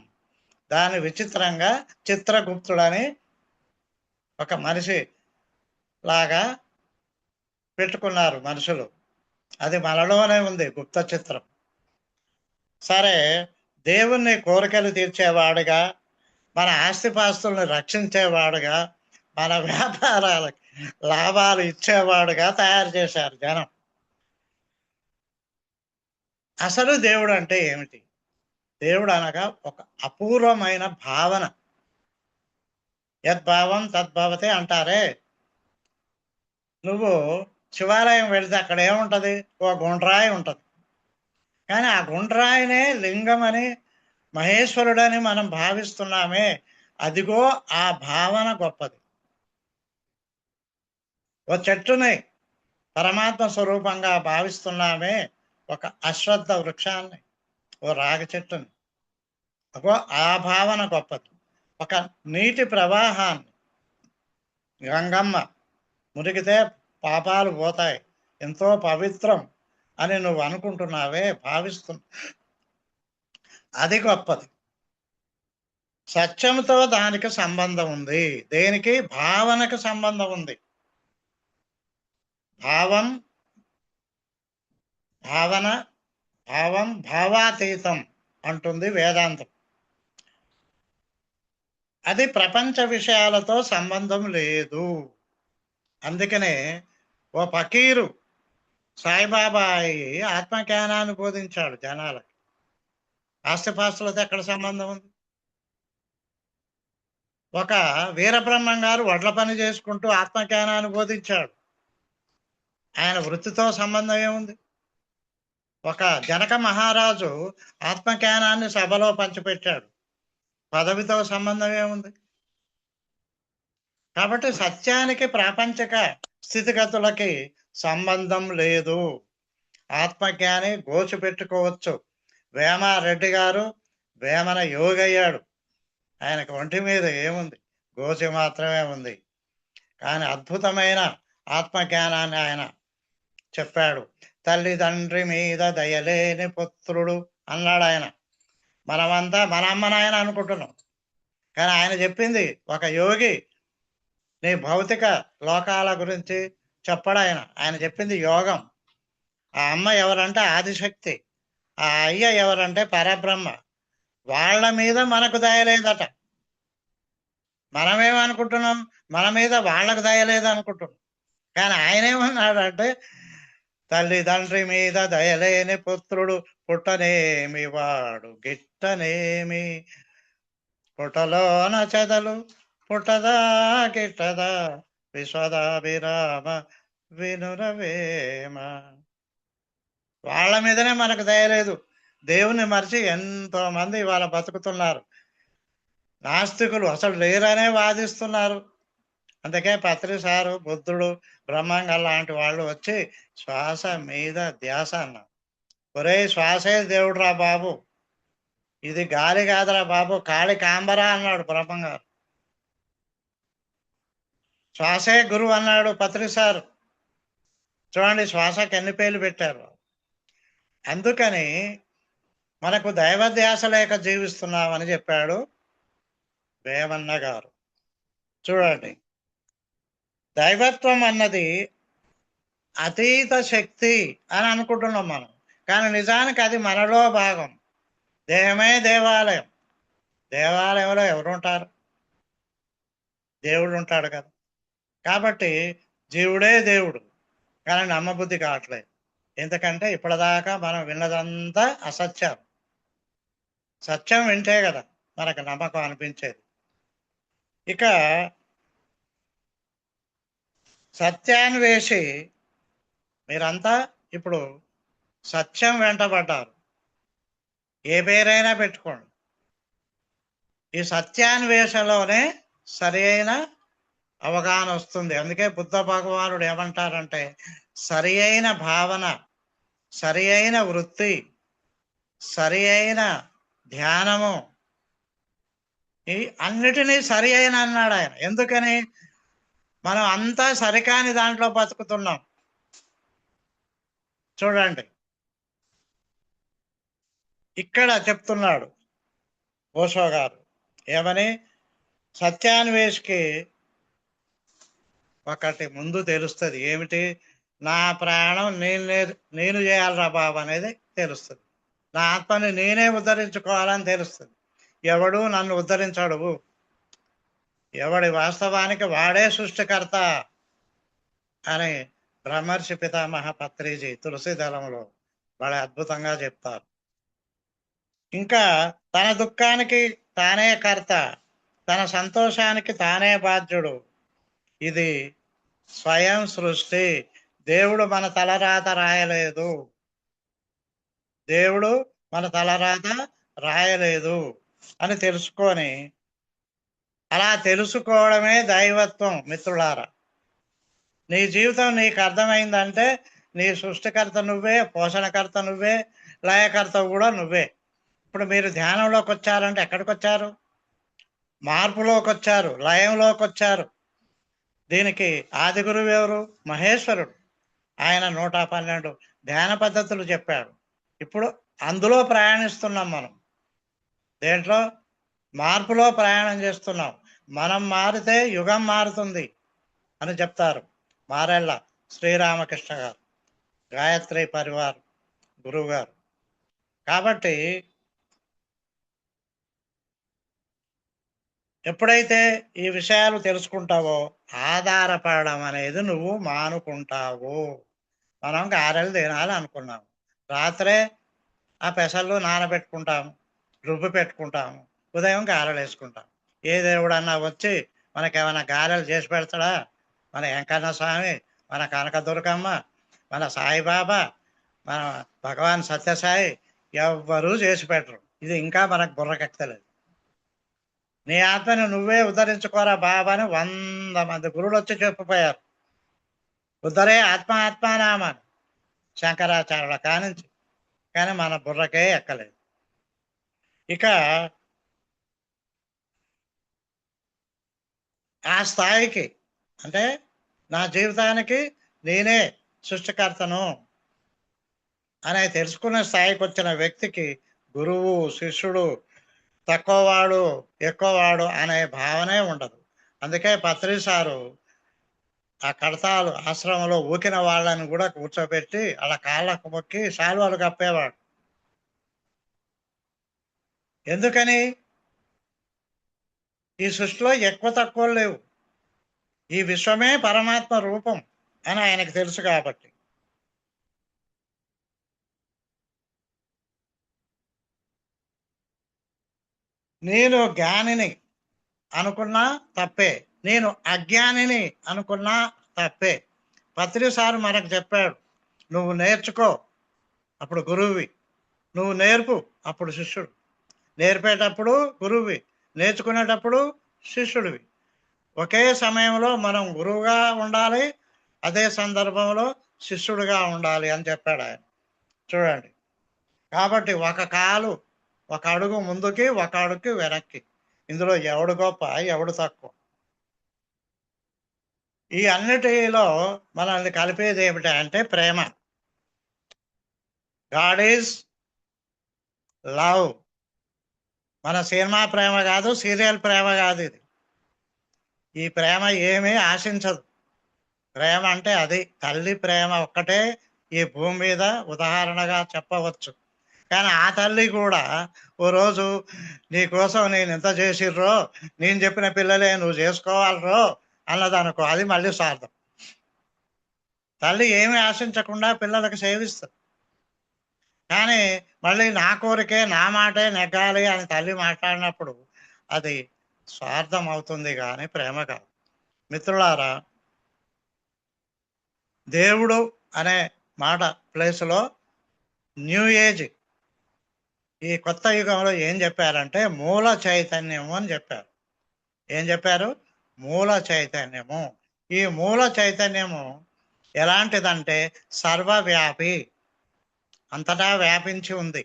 దాని విచిత్రంగా చిత్రగుప్తుడని ఒక మనిషి లాగా పెట్టుకున్నారు మనుషులు. అది మనలోనే ఉంది గుప్త చిత్రం. సరే, దేవుణ్ణి కోరికలు తీర్చేవాడుగా, మన ఆస్తిపాస్తుల్ని రక్షించేవాడుగా, మన వ్యాపారాలకు లాభాలు ఇచ్చేవాడుగా తయారు చేశారు జనం. అసలు దేవుడు అంటే ఏమిటి? దేవుడు అనగా ఒక అపూర్వమైన భావన. యద్భావం తద్భవతే అంటారే. నువ్వు శివాలయం వెళితే అక్కడ ఏముంటది? ఓ గుండ్రాయి ఉంటది. కానీ ఆ గుండ్రాయినే లింగమని, మహేశ్వరుడని మనం భావిస్తున్నామే, అదిగో ఆ భావన గొప్పది. ఓ చెట్టుని పరమాత్మ స్వరూపంగా భావిస్తున్నామే, ఒక అశ్వత్థ వృక్షాన్ని, ఓ రాగి చెట్టుని, అగో ఆ భావన గొప్పది. ఒక నీటి ప్రవాహాన్ని, గంగమ్మ మునిగితే పాపాలు పోతాయి, ఎంతో పవిత్రం అని నువ్వు అనుకుంటున్నావే, భావిస్తున్నా, అది గొప్పది. సత్యంతో దానికి సంబంధం ఉంది. దేనికి? భావనకు సంబంధం ఉంది. భావం, భావన, భావం భావాతీతం అంటుంది వేదాంతం. అది ప్రపంచ విషయాలతో సంబంధం లేదు. అందుకనే ఓ ఫకీరు సాయిబాబా ఆత్మజ్ఞానాన్ని బోధించాడు జనాలకి. ఆస్తిపాస్తులతో ఎక్కడ సంబంధం ఉంది? ఒక వీరబ్రహ్మం గారు వడ్ల పని చేసుకుంటూ ఆత్మజ్ఞానాన్ని బోధించాడు. ఆయన వృత్తితో సంబంధం ఏముంది? ఒక జనక మహారాజు ఆత్మజ్ఞానాన్ని సభలో పంచిపెట్టాడు, పదవితో సంబంధం ఏముంది? కాబట్టి సత్యానికి ప్రాపంచిక స్థితిగతులకి సంబంధం లేదు. ఆత్మజ్ఞాని గోచి పెట్టుకోవచ్చు. వేమారెడ్డి గారు వేమన యోగయ్యాడు. ఆయనకు ఒంటి మీద ఏముంది? గోచి మాత్రమే ఉంది. కానీ అద్భుతమైన ఆత్మజ్ఞానాన్ని ఆయన చెప్పాడు. తల్లిదండ్రి మీద దయలేని పుత్రుడు అన్నాడు ఆయన. మనమంతా మన అమ్మ నాయన అనుకుంటున్నాం, కానీ ఆయన చెప్పింది ఒక యోగి. నీ భౌతిక లోకాల గురించి చెప్పడు ఆయన. ఆయన చెప్పింది యోగం. ఆ అమ్మ ఎవరంటే ఆదిశక్తి, ఆ అయ్య ఎవరంటే పరబ్రహ్మ. వాళ్ళ మీద మనకు దయలేదట. మనమేమనుకుంటున్నాం? మన మీద వాళ్ళకు దయలేదు అనుకుంటున్నాం. కానీ ఆయన ఏమన్నాడంటే, తల్లిదండ్రి మీద దయలేని పుత్రుడు పుట్టనేమి వాడు గిట్టనేమి, పుట్టలోన చెదలు పుట్టదా గిట్టదా, విశ్వదాభిరామ వినురవేమ. వాళ్ళ మీదనే మనకు దయలేదు. దేవుని మరిచి ఎంతో మంది ఇవాళ బతుకుతున్నారు. నాస్తికులు అసలు లేరనే వాదిస్తున్నారు. అందుకే పత్రి సారు, బుద్ధుడు, బ్రహ్మంగా లాంటి వాళ్ళు వచ్చి శ్వాస మీద ధ్యాస అన్నారు. ఒరే, శ్వాసే దేవుడురా బాబు, ఇది గాలి కాదురా బాబు, కాళి కాంబరా అన్నాడు బ్రహ్మంగారు. శ్వాసే గురువు అన్నాడు పత్రి సారు. చూడండి శ్వాసకి ఎన్ని పేర్లు పెట్టారు. అందుకని మనకు దైవధ్యాస లేక జీవిస్తున్నామని చెప్పాడు వేమన్న గారు. చూడండి, దైవత్వం అన్నది అతీత శక్తి అని అనుకుంటున్నాం మనం, కానీ నిజానికి అది మనలో భాగం. దేహమే దేవాలయం. దేవాలయంలో ఎవరు ఉంటారు? దేవుడు ఉంటాడు కదా. కాబట్టి జీవుడే దేవుడు, కానీ నమ్మబుద్ధి కావట్లేదు. ఎందుకంటే ఇప్పటిదాకా మనం విన్నదంతా అసత్యం. సత్యం వింటే కదా మనకు నమ్మకం అనిపించేది. ఇక సత్యాన్వేషి, మీరంతా ఇప్పుడు సత్యం వెంటబడ్డారు. ఏ పేరైనా పెట్టుకోండి. ఈ సత్యాన్వేషలోనే సరి అయిన అవగాహన వస్తుంది. అందుకే బుద్ధ భగవానుడు ఏమంటారంటే, సరి అయిన భావన, సరి అయిన వృత్తి, సరి అయిన ధ్యానము, ఈ అన్నిటినీ సరి అయిన అన్నాడు ఆయన. ఎందుకని? మనం అంతా సరికాని దాంట్లో బతుకుతున్నాం. చూడండి, ఇక్కడ చెప్తున్నాడు ఓషో గారు ఏమని, సత్యాన్వేషికి ఒకటి ముందు తెలుస్తుంది. ఏమిటి? నా ప్రాణం నేను చేయాలరా బాబు అనేది తెలుస్తుంది. నా ఆత్మని నేనే ఉద్ధరించుకోవాలని తెలుస్తుంది. ఎవడు నన్ను ఉద్ధరించడు. ఎవడి వాస్తవానికి వాడే సృష్టికర్త అని బ్రహ్మర్షి పితామహ పత్రిజీ తులసి దళంలో వాళ్ళ అద్భుతంగా చెప్తారు. ఇంకా తన దుఃఖానికి తానే కర్త, తన సంతోషానికి తానే బాధ్యుడు. ఇది స్వయం సృష్టి. దేవుడు మన తలరాత రాయలేదు. దేవుడు మన తలరాత రాయలేదు అని తెలుసుకొని, అలా తెలుసుకోవడమే దైవత్వం. మిత్రులారా, నీ జీవితం నీకు అర్థమైందంటే నీ సృష్టికర్త నువ్వే, పోషణకర్త నువ్వే, లయకర్త కూడా నువ్వే. ఇప్పుడు మీరు ధ్యానంలోకి వచ్చారంటే ఎక్కడికి వచ్చారు? మార్పులోకి వచ్చారు, లయంలోకి వచ్చారు. దీనికి ఆది గురువు ఎవరు? మహేశ్వరుడు. ఆయన 112 ధ్యాన పద్ధతులు చెప్పాడు. ఇప్పుడు అందులో ప్రయాణిస్తున్నాం మనం. దేంట్లో? మార్పులో ప్రయాణం చేస్తున్నాం. మనం మారితే యుగం మారుతుంది అని చెప్తారు మారెళ్ళ శ్రీరామకృష్ణ గారు, గాయత్రి పరివార్ గురువు గారు. కాబట్టి ఎప్పుడైతే ఈ విషయాలు తెలుసుకుంటావో ఆధారపడడం అనేది నువ్వు మానుకుంటావు. మనం గారెలు తినాలి అనుకున్నాము, రాత్రే ఆ పెసళ్ళు నానబెట్టుకుంటాము, రుబ్బు పెట్టుకుంటాము, ఉదయం గారెలు వేసుకుంటాం. ఏ దేవుడన్నా వచ్చి మనకేమైనా గారెలు చేసి పెడతాడా? మన వెంకన్న స్వామి, మన కనకదుర్గమ్మ, మన సాయిబాబా, మన భగవాన్ సత్యసాయి ఎవ్వరూ చేసి పెట్టరు. ఇది ఇంకా మనకు బుర్రకెక్కలేదు. నీ ఆత్మని నువ్వే ఉద్ధరించుకోరా బాబా అని 100 మంది గురువులు వచ్చి చెప్పిపోయారు. ఉద్ధరే ఆత్మానామాని శంకరాచార్యుల కానించి, కానీ మన బుర్రకే ఎక్కలేదు. ఇక ఆ స్థాయికి, అంటే నా జీవితానికి నేనే సృష్టికర్తను అనే తెలుసుకునే స్థాయికి వచ్చిన వ్యక్తికి గురువు, శిష్యుడు, తక్కువవాడు, ఎక్కువవాడు అనే భావనే ఉండదు. అందుకే పత్రి సారు ఆ కడతాలు ఆశ్రమంలో ఊకిన వాళ్ళని కూడా కూర్చోబెట్టి అలా కాళ్ళకు మొక్కి శాలువాలు కప్పేవాడు. ఎందుకని? ఈ సృష్టిలో ఎక్కువ తక్కువలు లేవు, ఈ విశ్వమే పరమాత్మ రూపం అని ఆయనకు తెలుసు. కాబట్టి నేను జ్ఞానిని అనుకున్నా తప్పే, నేను అజ్ఞానిని అనుకున్నా తప్పే. పత్రి సార్ మనకు చెప్పాడు, నువ్వు నేర్చుకో అప్పుడు గురువువి, నువ్వు నేర్పు అప్పుడు శిష్యుడు. నేర్పేటప్పుడు గురువువి, నేర్చుకునేటప్పుడు శిష్యుడివి. ఒకే సమయంలో మనం గురువుగా ఉండాలి, అదే సందర్భంలో శిష్యుడిగా ఉండాలి అని చెప్పాడు ఆయన. చూడండి, కాబట్టి ఒక అడుగు ముందుకి, ఒక అడుగు వెనక్కి. ఇందులో ఎవడు గొప్ప, ఎవడు తక్కువ? ఈ అన్నిటిలో మనల్ని కలిపేది ఏమిటి అంటే ప్రేమ. God is love. మన సినిమా ప్రేమ కాదు, సీరియల్ ప్రేమ కాదు ఇది. ఈ ప్రేమ ఏమీ ఆశించదు. ప్రేమ అంటే అది తల్లి ప్రేమ ఒక్కటే ఈ భూమి మీద ఉదాహరణగా చెప్పవచ్చు. కానీ ఆ తల్లి కూడా ఓ రోజు నీ కోసం నేను ఎంత చేసిర్రో, నేను చెప్పిన పిల్లలే నువ్వు చేసుకోవాలరో అన్నదనుకో, అది మళ్ళీ స్వార్థం. తల్లి ఏమి ఆశించకుండా పిల్లలకు సేవిస్తుంది. కానీ మళ్ళీ నా కోరికే, నా మాటే నెగ్గాలి అని తల్లి మాట్లాడినప్పుడు అది స్వార్థం అవుతుంది కానీ ప్రేమ కాదు. మిత్రులారా, దేవుడు అనే మాట ప్లేస్లో న్యూ ఏజ్, ఈ కొత్త యుగంలో ఏం చెప్పారంటే మూల చైతన్యము అని చెప్పారు. ఏం చెప్పారు? మూల చైతన్యము. ఈ మూల చైతన్యము ఎలాంటిదంటే సర్వవ్యాపి, అంతటా వ్యాపించి ఉంది.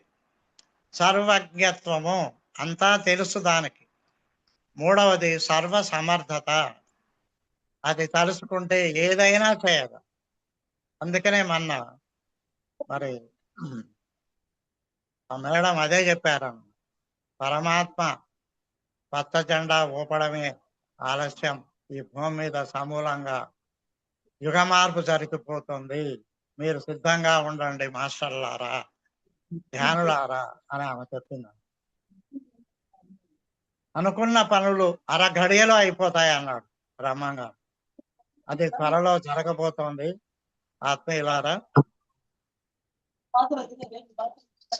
సర్వజ్ఞత్వము, అంతా తెలుసు దానికి. మూడవది సర్వ సమర్థత, అది తలుసుకుంటే ఏదైనా చేయదు. అందుకనే మరి మేడం అదే చెప్పారు, పరమాత్మ పచ్చ జెండా ఊపడమే ఆలస్యం, ఈ భూమి మీద సమూలంగా యుగ మార్పు జరిగిపోతుంది, మీరు సిద్ధంగా ఉండండి మాస్టర్లారా, ధ్యానులారా అని ఆమె చెప్పింది. అనుకున్న పనులు అరగడియలో అయిపోతాయి అన్నాడు బ్రహ్మంగా. అది త్వరలో జరగబోతోంది ఆత్మీయులారా.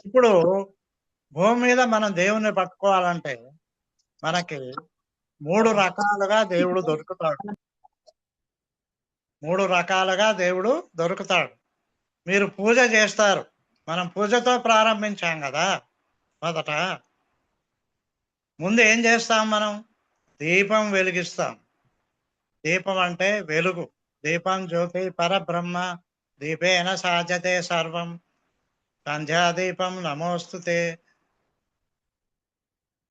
ఇప్పుడు భూమి మీద మనం దేవుణ్ణి పట్టుకోవాలంటే మనకి 3 రకాలుగా దేవుడు దొరుకుతాడు. 3 రకాలుగా దేవుడు దొరుకుతాడు. మీరు పూజ చేస్తారు, మనం పూజతో ప్రారంభించాం కదా. మొదట ముందు ఏం చేస్తాం? మనం దీపం వెలిగిస్తాం. దీపం అంటే వెలుగు. దీపం జ్యోతి పరబ్రహ్మ, దీపేన సాధ్యతే సర్వం, సంధ్యాదీపం నమోస్తుతే,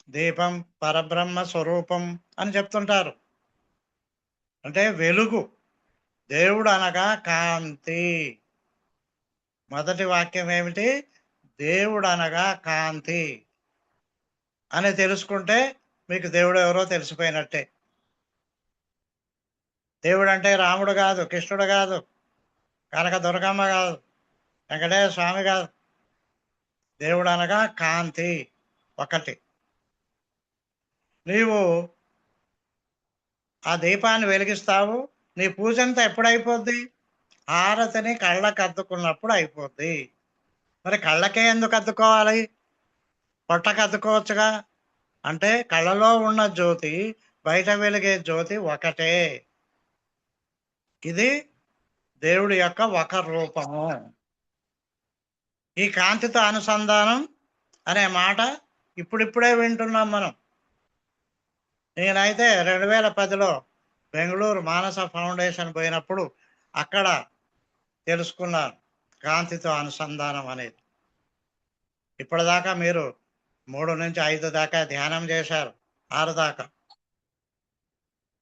దీపం పరబ్రహ్మ స్వరూపం అని చెప్తుంటారు. అంటే వెలుగు. దేవుడు అనగా కాంతి. మొదటి వాక్యం ఏమిటి? దేవుడు అనగా కాంతి అని తెలుసుకుంటే మీకు దేవుడు ఎవరో తెలిసిపోయినట్టే. దేవుడు అంటే రాముడు కాదు, కృష్ణుడు కాదు, కనక దుర్గమ్మ కాదు, వెంకటేశ్వర స్వామి కాదు. దేవుడు అనగా కాంతి ఒకటి. నీవు ఆ దీపాన్ని వెలిగిస్తావు, నీ పూజ అంతా ఎప్పుడైపోద్ది? హారతిని కళ్ళకు అద్దుకున్నప్పుడు అయిపోద్ది. మరి కళ్ళకే ఎందుకు అద్దుకోవాలి? పొట్టకు అద్దుకోవచ్చుగా. అంటే కళ్ళలో ఉన్న జ్యోతి బయట వెలిగే జ్యోతి ఒకటే. ఇది దేవుడి యొక్క ఒక రూపము. ఈ కాంతితో అనుసంధానం అనే మాట ఇప్పుడిప్పుడే వింటున్నాం మనం. నేనైతే 2010లో బెంగళూరు మానస ఫౌండేషన్ పోయినప్పుడు అక్కడ తెలుసుకున్నాను కాంతితో అనుసంధానం అనేది. ఇప్పటిదాకా మీరు 3 నుంచి 5 దాకా ధ్యానం చేశారు, 6 దాకా,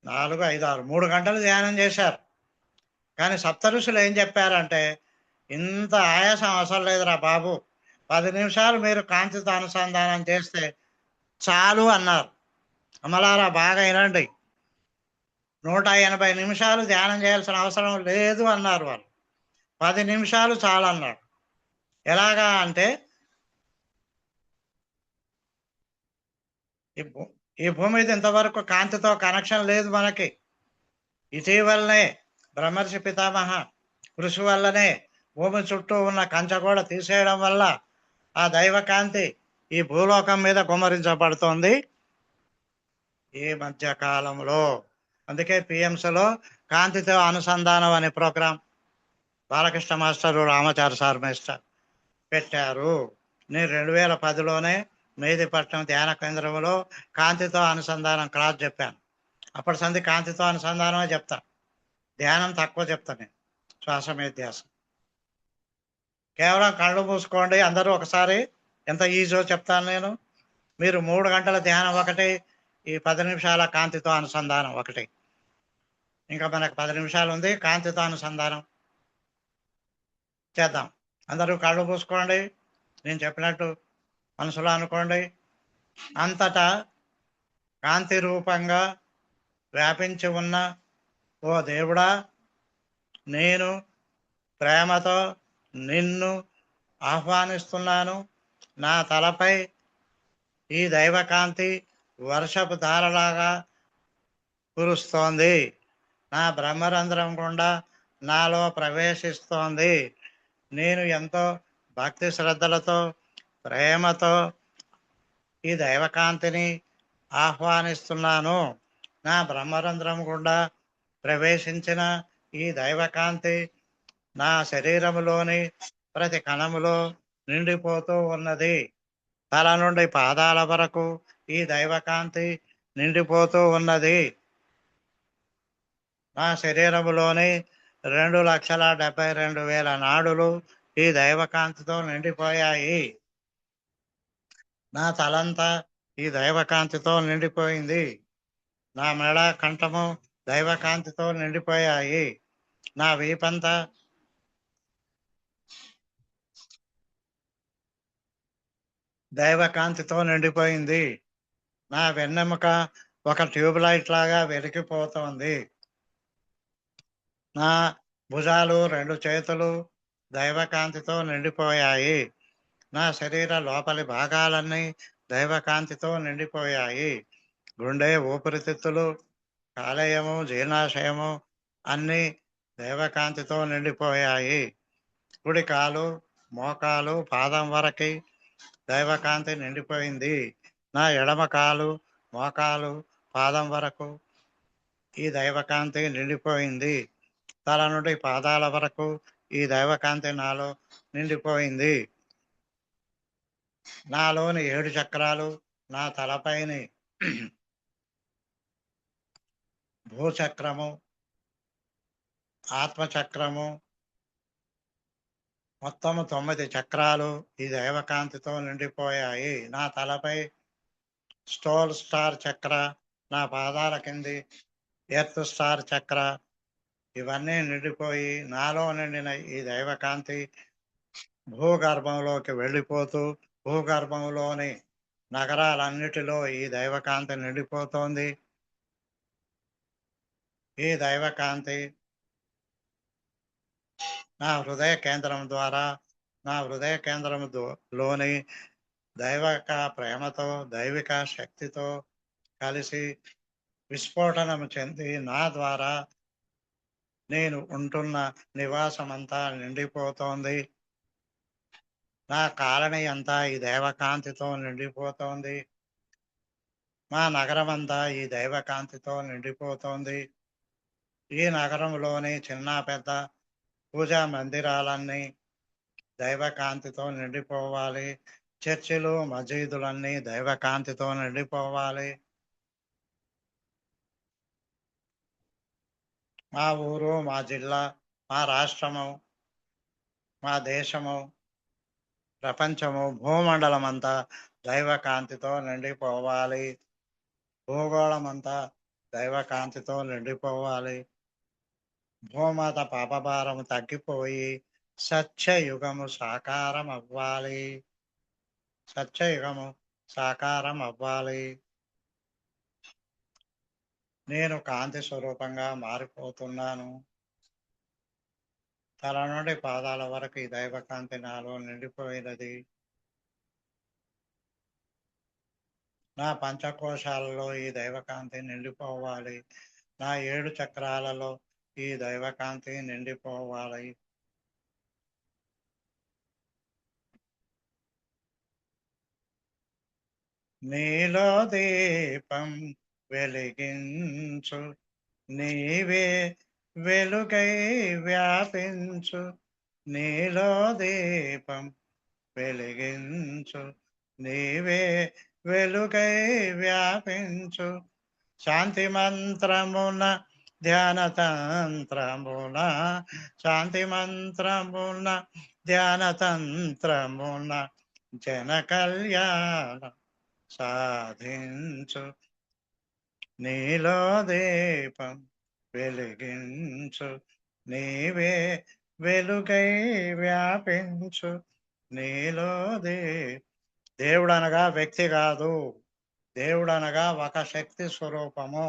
4, 5, 6, 3 గంటలు ధ్యానం చేశారు. కానీ సప్త ఋషులు ఏం చెప్పారంటే, ఇంత ఆయాసం అవసరం లేదురా బాబు, 10 నిమిషాలు మీరు కాంతితో అనుసంధానం చేస్తే చాలు అన్నారు. అమలారా బాగా వినండి, 180 నిమిషాలు ధ్యానం చేయాల్సిన అవసరం లేదు అన్నారు వాళ్ళు. 10 నిమిషాలు చాలు అన్నాడు. ఎలాగా అంటే ఈ భూమి మీద ఇంతవరకు కాంతితో కనెక్షన్ లేదు మనకి. ఇటీవలనే బ్రహ్మర్షి పితామహ కృషి వల్లనే భూమి చుట్టూ ఉన్న కంచె కూడా తీసేయడం వల్ల ఆ దైవ కాంతి ఈ భూలోకం మీద కుమ్మరించబడుతోంది. ఈ మధ్య కాలంలో అందుకే పిఎంసీలో కాంతితో అనుసంధానం అనే programme Balakrishna master Ramachari sir master పెట్టారు. నేను 2010లోనే మెహదీపట్నం ధ్యాన కేంద్రంలో కాంతితో అనుసంధానం క్లాస్ చెప్పాను. అప్పటి సంది కాంతితో అనుసంధానమే చెప్తా, ధ్యానం తక్కువ చెప్తాను నేను. శ్వాస మీద ధ్యాస. కేవలం కళ్ళు మూసుకోండి అందరూ ఒకసారి, ఎంత ఈజీయో చెప్తాను నేను. మీరు 3 గంటల ధ్యానం ఒకటి, ఈ 10 నిమిషాల కాంతితో అనుసంధానం ఒకటి. ఇంకా మనకు 10 నిమిషాలు ఉంది, కాంతితో అనుసంధానం చేద్దాం. అందరూ కళ్ళు మూసుకోండి, నేను చెప్పినట్టు మనసులో అనుకోండి. అంతటా కాంతి రూపంగా వ్యాపించి ఉన్న ఓ దేవుడా, నేను ప్రేమతో నిన్ను ఆహ్వానిస్తున్నాను. నా తలపై ఈ దైవకాంతి వర్షపు ధారలాగా కురుస్తోంది. నా బ్రహ్మరంధ్రం గుండా నాలో ప్రవేశిస్తోంది. నేను ఎంతో భక్తి శ్రద్ధలతో ప్రేమతో ఈ దైవకాంతిని ఆహ్వానిస్తున్నాను. నా బ్రహ్మరంధ్రం గుండా ప్రవేశించిన ఈ దైవకాంతి నా శరీరములోని ప్రతి కణములో నిండిపోతూ ఉన్నది. తల నుండి పాదాల వరకు ఈ దైవకాంతి నిండిపోతూ ఉన్నది. నా శరీరములోని 2,72,000 నాడులు ఈ దైవకాంతితో నిండిపోయాయి. నా తలంతా ఈ దైవకాంతితో నిండిపోయింది. నా మెడ కంఠము దైవకాంతితో నిండిపోయాయి. నా వీపంతా దైవకాంతితో నిండిపోయింది. నా వెన్నెముక ఒక ట్యూబ్ లైట్ లాగా వెలిగిపోతోంది. నా భుజాలు 2 చేతులు దైవకాంతితో నిండిపోయాయి. నా శరీర లోపలి భాగాలన్నీ దైవకాంతితో నిండిపోయాయి. గుండె, ఊపిరితిత్తులు, కాలేయము, జీర్ణాశయము అన్నీ దైవకాంతితో నిండిపోయాయి. కుడి కాలు, మోకాలు, పాదం వరకు దైవకాంతి నిండిపోయింది. నా ఎడమ కాలు, మోకాలు, పాదం వరకు ఈ దైవకాంతి నిండిపోయింది. తల నుండి పాదాల వరకు ఈ దైవకాంతి నాలో నిండిపోయింది. నాలోని 7 చక్రాలు, నా తలపైని భూచక్రము, ఆత్మచక్రము, మొత్తము 9 చక్రాలు ఈ దైవకాంతితో నిండిపోయాయి. నా తలపై స్టోల్ స్టార్ చక్ర, నా పాదాల కింది ఎర్త్ స్టార్ చక్ర, ఇవన్నీ నిండిపోయి నాలో నిండిన ఈ దైవకాంతి భూగర్భంలోకి వెళ్ళిపోతూ భూగర్భంలోని నగరాలన్నిటిలో ఈ దైవకాంతి నిండిపోతోంది. ఈ దైవకాంతి నా హృదయ కేంద్రం ద్వారా, నా హృదయ కేంద్రంలోని దైవిక ప్రేమతో, దైవిక శక్తితో కలిసి విస్ఫోటనం చెంది నా ద్వారా నేను ఉంటున్న నివాసం అంతా నిండిపోతోంది. నా కాలనీ అంతా ఈ దైవకాంతితో నిండిపోతోంది. మా నగరం అంతా ఈ దైవకాంతితో నిండిపోతోంది. ఈ నగరంలోని చిన్న పెద్ద పూజా మందిరాలన్నీ దైవకాంతితో నిండిపోవాలి. చర్చిలు, మసీదులన్నీ దైవకాంతితో నిండిపోవాలి. మా ఊరు, మా జిల్లా, మా రాష్ట్రము, మా దేశము, ప్రపంచము, భూమండలం అంతా దైవకాంతితో నిండిపోవాలి. భూగోళం అంతా దైవకాంతితో నిండిపోవాలి. భూమాత పాపభారము తగ్గిపోయి సత్యయుగము సాకారం అవ్వాలి. సత్యయుగము సాకారం అవ్వాలి. నేను కాంతి స్వరూపంగా మారిపోతున్నాను. తల నుండి పాదాల వరకు ఈ దైవకాంతి నాలో నిండిపోయినది. నా పంచకోశాలలో ఈ దైవకాంతి నిండిపోవాలి. నా 7 చక్రాలలో ఈ దైవకాంతి నిండిపోవాలి. నీలో దీపం వెలిగించు, నీవే వెలుగై వ్యాపించు, నీలో దీపం వెలిగించు. నీవే వెలుగై వ్యాపించు, శాంతి మంత్రమున ధ్యాన తంత్రమున, శాంతి మంత్రమున ధ్యాన తంత్రమున జన కళ్యాణ సాధించు. నీలో దీపం వెలిగించు, నీవే వెలుగై వ్యాపించు, నీలో దేవుడు అనగా వ్యక్తి కాదు, దేవుడు అనగా ఒక శక్తి స్వరూపము.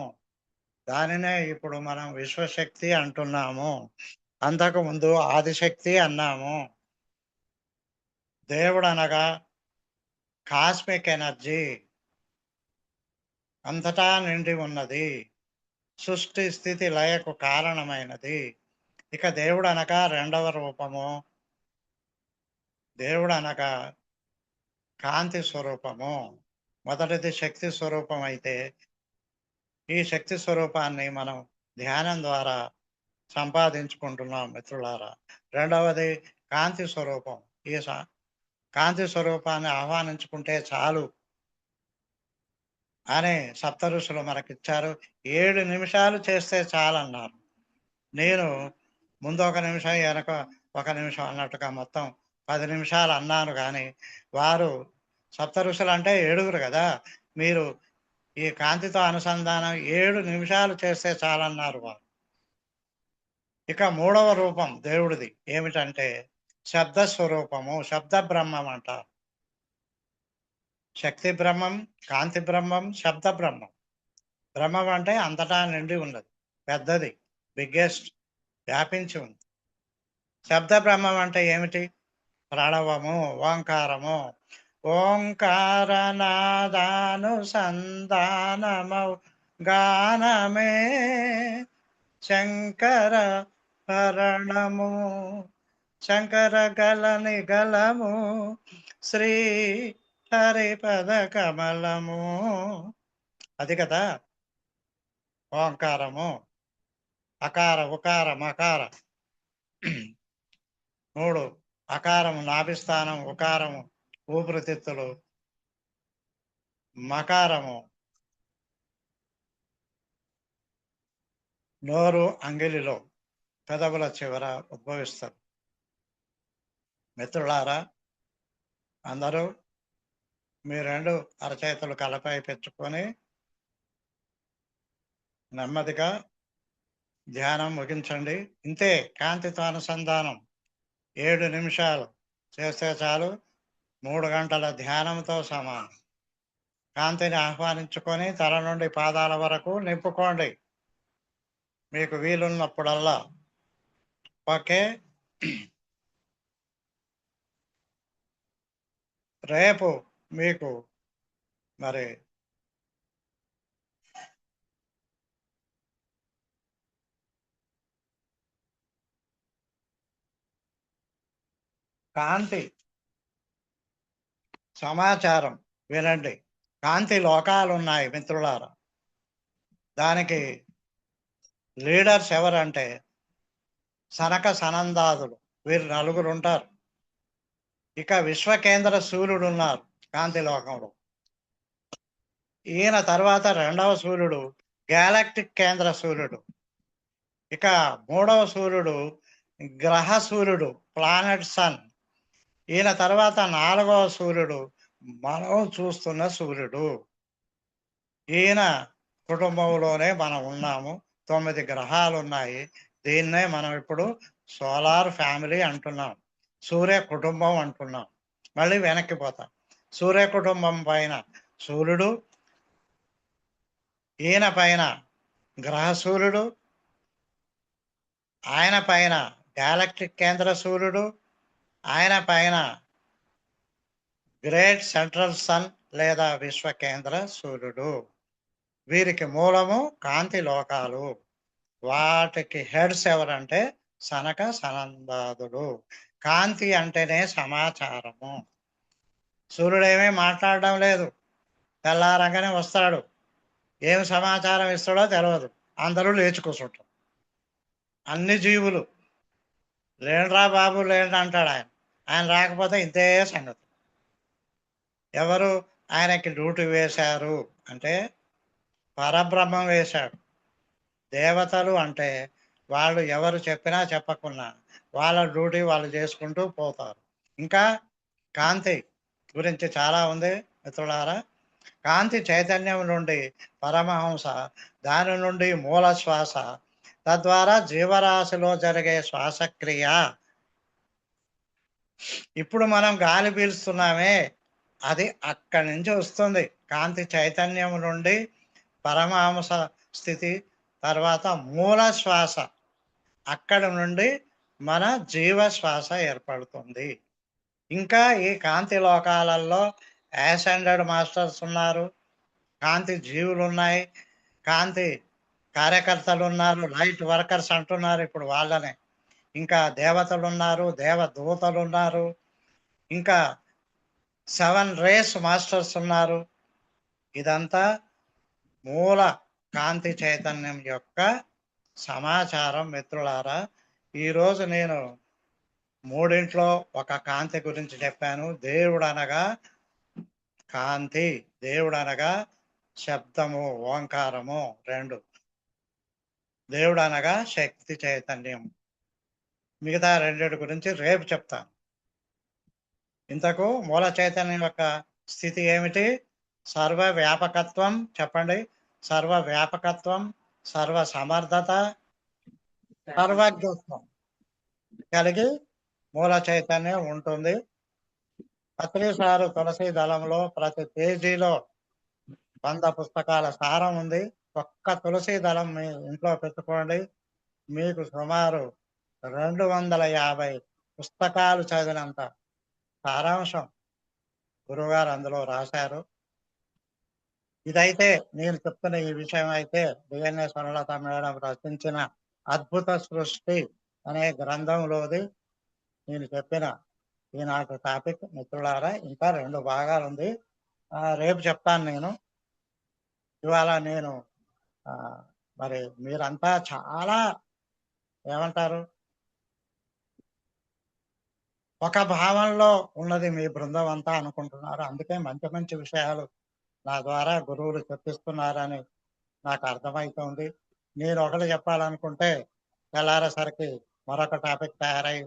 దానినే ఇప్పుడు మనం విశ్వశక్తి అంటున్నాము, అంతకు ముందు ఆదిశక్తి అన్నాము. దేవుడు అనగా కాస్మిక్ ఎనర్జీ, అంతటా నిండి ఉన్నది, సృష్టి స్థితి లయకు కారణమైనది. ఇక దేవుడు అనగా రెండవ రూపము, దేవుడు అనగా కాంతి స్వరూపము. మొదటిది శక్తి స్వరూపం అయితే ఈ శక్తి స్వరూపాన్ని మనం ధ్యానం ద్వారా సంపాదించుకుంటున్నాం మిత్రులారా. రెండవది కాంతి స్వరూపం. ఈ కాంతి స్వరూపాన్ని ఆహ్వానించుకుంటే చాలు అని సప్త ఋషులు మనకిచ్చారు. 7 నిమిషాలు చేస్తే చాలన్నారు. నేను ముందు 1 నిమిషం వెనక 1 నిమిషం అన్నట్టుగా మొత్తం 10 నిమిషాలు అన్నాను. కానీ వారు సప్త ఋషులు అంటే 7 కదా, మీరు ఈ కాంతితో అనుసంధానం 7 నిమిషాలు చేస్తే చాలన్నారు వారు. ఇక 3వ రూపం దేవుడిది ఏమిటంటే శబ్ద స్వరూపము, శబ్ద బ్రహ్మం అంటారు. శక్తి బ్రహ్మం, కాంతి బ్రహ్మం, శబ్ద బ్రహ్మం. బ్రహ్మం అంటే అంతటా నిండి ఉన్నది, పెద్దది, బిగ్గెస్ట్, వ్యాపించి ఉంది. శబ్ద బ్రహ్మం అంటే ఏమిటి? ప్రణవము, ఓంకారము. ఓంకారనాదానుసంధానమౌ గానమే శంకర భరణము, శంకర గలని గలము శ్రీ హరిపద కమలము. అది కదా ఓంకారము. అకార, ఉకార, మకార 3. అకారము నాభిస్థానం, ఉకారము ఊపిరితిత్తులు, మకారము నోరు అంగిలిలో పెదవుల చివర ఉద్భవిస్తారు. మిత్రులారా, అందరూ మీ 2 అరచేతులు కలపై పెంచుకొని నెమ్మదిగా ధ్యానం ముగించండి. ఇంతే, కాంతితో అనుసంధానం 7 నిమిషాలు చేస్తే చాలు, 3 గంటల ధ్యానంతో సమానం. కాంతిని ఆహ్వానించుకొని తల నుండి పాదాల వరకు నింపుకోండి మీకు వీలున్నప్పుడల్లా. ఓకే, రేపు మీకు మరి కాంతి సమాచారం వినండి. కాంతి లోకాలు ఉన్నాయి మిత్రులారా. దానికి లీడర్స్ ఎవరంటే సనక సనందాదులు, వీరు 4 ఉంటారు. ఇక విశ్వకేంద్ర సూర్యుడు ఉన్నారు కాంతి లోకంలో. ఈయన తర్వాత 2వ సూర్యుడు గ్యాలక్టిక్ కేంద్ర సూర్యుడు. ఇక 3వ సూర్యుడు గ్రహ సూర్యుడు, ప్లానెట్ సన్. ఈయన తర్వాత 4వ సూర్యుడు మనం చూస్తున్న సూర్యుడు. ఈయన కుటుంబంలోనే మనం ఉన్నాము. 9 గ్రహాలు ఉన్నాయి. దీన్నే మనం ఇప్పుడు సోలార్ ఫ్యామిలీ అంటున్నాం, సూర్య కుటుంబం అంటున్నాం. మళ్ళీ వెనక్కి పోతాం. సూర్య కుటుంబం పైన సూర్యుడు, ఈయన పైన గ్రహ సూర్యుడు, ఆయన పైన గ్యాలక్టిక్ కేంద్ర సూర్యుడు, ఆయన పైన గ్రేట్ సెంట్రల్ సన్ లేదా విశ్వ కేంద్ర సూర్యుడు. వీరికి మూలము కాంతి లోకాలు. వాటికి హెడ్స్ ఎవరంటే సనక సనందాదులు. కాంతి అంటేనే సమాచారము. సూర్యుడేమీ మాట్లాడడం లేదు, తెల్లారంగానే వస్తాడు. ఏం సమాచారం ఇస్తాడో తెలియదు, అందరూ లేచి కూర్చుంటారు. అన్ని జీవులు లేండ్రా బాబు లేండి అంటాడు ఆయన. ఆయన రాకపోతే ఇంతే సంగతి. ఎవరు ఆయనకి డ్యూటీ వేశారు అంటే పరబ్రహ్మం వేశాడు. దేవతలు అంటే వాళ్ళు ఎవరు చెప్పినా చెప్పకున్నా వాళ్ళ డ్యూటీ వాళ్ళు చేసుకుంటూ పోతారు. ఇంకా కాంతి గురించి చాలా ఉంది మిత్రులారా. కాంతి చైతన్యం నుండి పరమహంస, దాని నుండి మూల శ్వాస, తద్వారా జీవరాశిలో జరిగే శ్వాసక్రియ. ఇప్పుడు మనం గాలి పీల్స్తున్నామే, అది అక్కడి నుంచి వస్తుంది. కాంతి చైతన్యం నుండి పరమహంస స్థితి, తర్వాత మూల శ్వాస, అక్కడి నుండి మన జీవ శ్వాస ఏర్పడుతుంది. ఇంకా ఈ కాంతి లోకాలలో యాసెండెడ్ మాస్టర్స్ ఉన్నారు, కాంతి జీవులు ఉన్నాయి, కాంతి కార్యకర్తలు ఉన్నారు, లైట్ వర్కర్స్ అంటున్నారు ఇప్పుడు వాళ్ళనే. ఇంకా దేవతలు ఉన్నారు, దేవదూతలు ఉన్నారు, ఇంకా 7 రేస్ మాస్టర్స్ ఉన్నారు. ఇదంతా మూల కాంతి చైతన్యం యొక్క సమాచారం మిత్రులారా. ఈరోజు నేను 3 ఒక కాంతి గురించి చెప్పాను. దేవుడు అనగా కాంతి, దేవుడు అనగా శబ్దము, ఓంకారము 2, దేవుడు అనగా శక్తి చైతన్యం. మిగతా 2 గురించి రేపు చెప్తాను. ఇంతకు మూల చైతన్యం యొక్క స్థితి ఏమిటి? సర్వ వ్యాపకత్వం. చెప్పండి. సర్వ వ్యాపకత్వం, సర్వ సమర్థత, సర్వజ్ఞత్వం కలిగి మూల చైతన్యం ఉంటుంది. పత్రిసారు తులసి దళంలో ప్రతి పేజీలో 100 పుస్తకాల సారం ఉంది. ఒక్క తులసి దళం మీ ఇంట్లో పెట్టుకోండి, మీకు సుమారు 250 పుస్తకాలు చదివినంత సారాంశం గురువుగారు అందులో రాశారు. ఇదైతే నేను చెప్తున్న ఈ విషయం అయితే డిఎన్ఏ స్వర్ణలత మేడం రచించిన అద్భుత సృష్టి అనే గ్రంథంలోది నేను చెప్పిన ఈనాటి టాపిక్ మిత్రులారా. ఇంకా 2 భాగాలు ఉంది, రేపు చెప్తాను నేను. ఇవాళ నేను మరి మీరంతా చాలా ఏమంటారు, ఒక భావంలో ఉన్నది మీ బృందం అంతా అనుకుంటున్నారు. అందుకే మంచి మంచి విషయాలు నా ద్వారా గురువులు చెప్పిస్తున్నారని నాకు అర్థమవుతుంది. నేను ఒకటి చెప్పాలనుకుంటే తెల్లారేసరికి మరొక టాపిక్ తయారై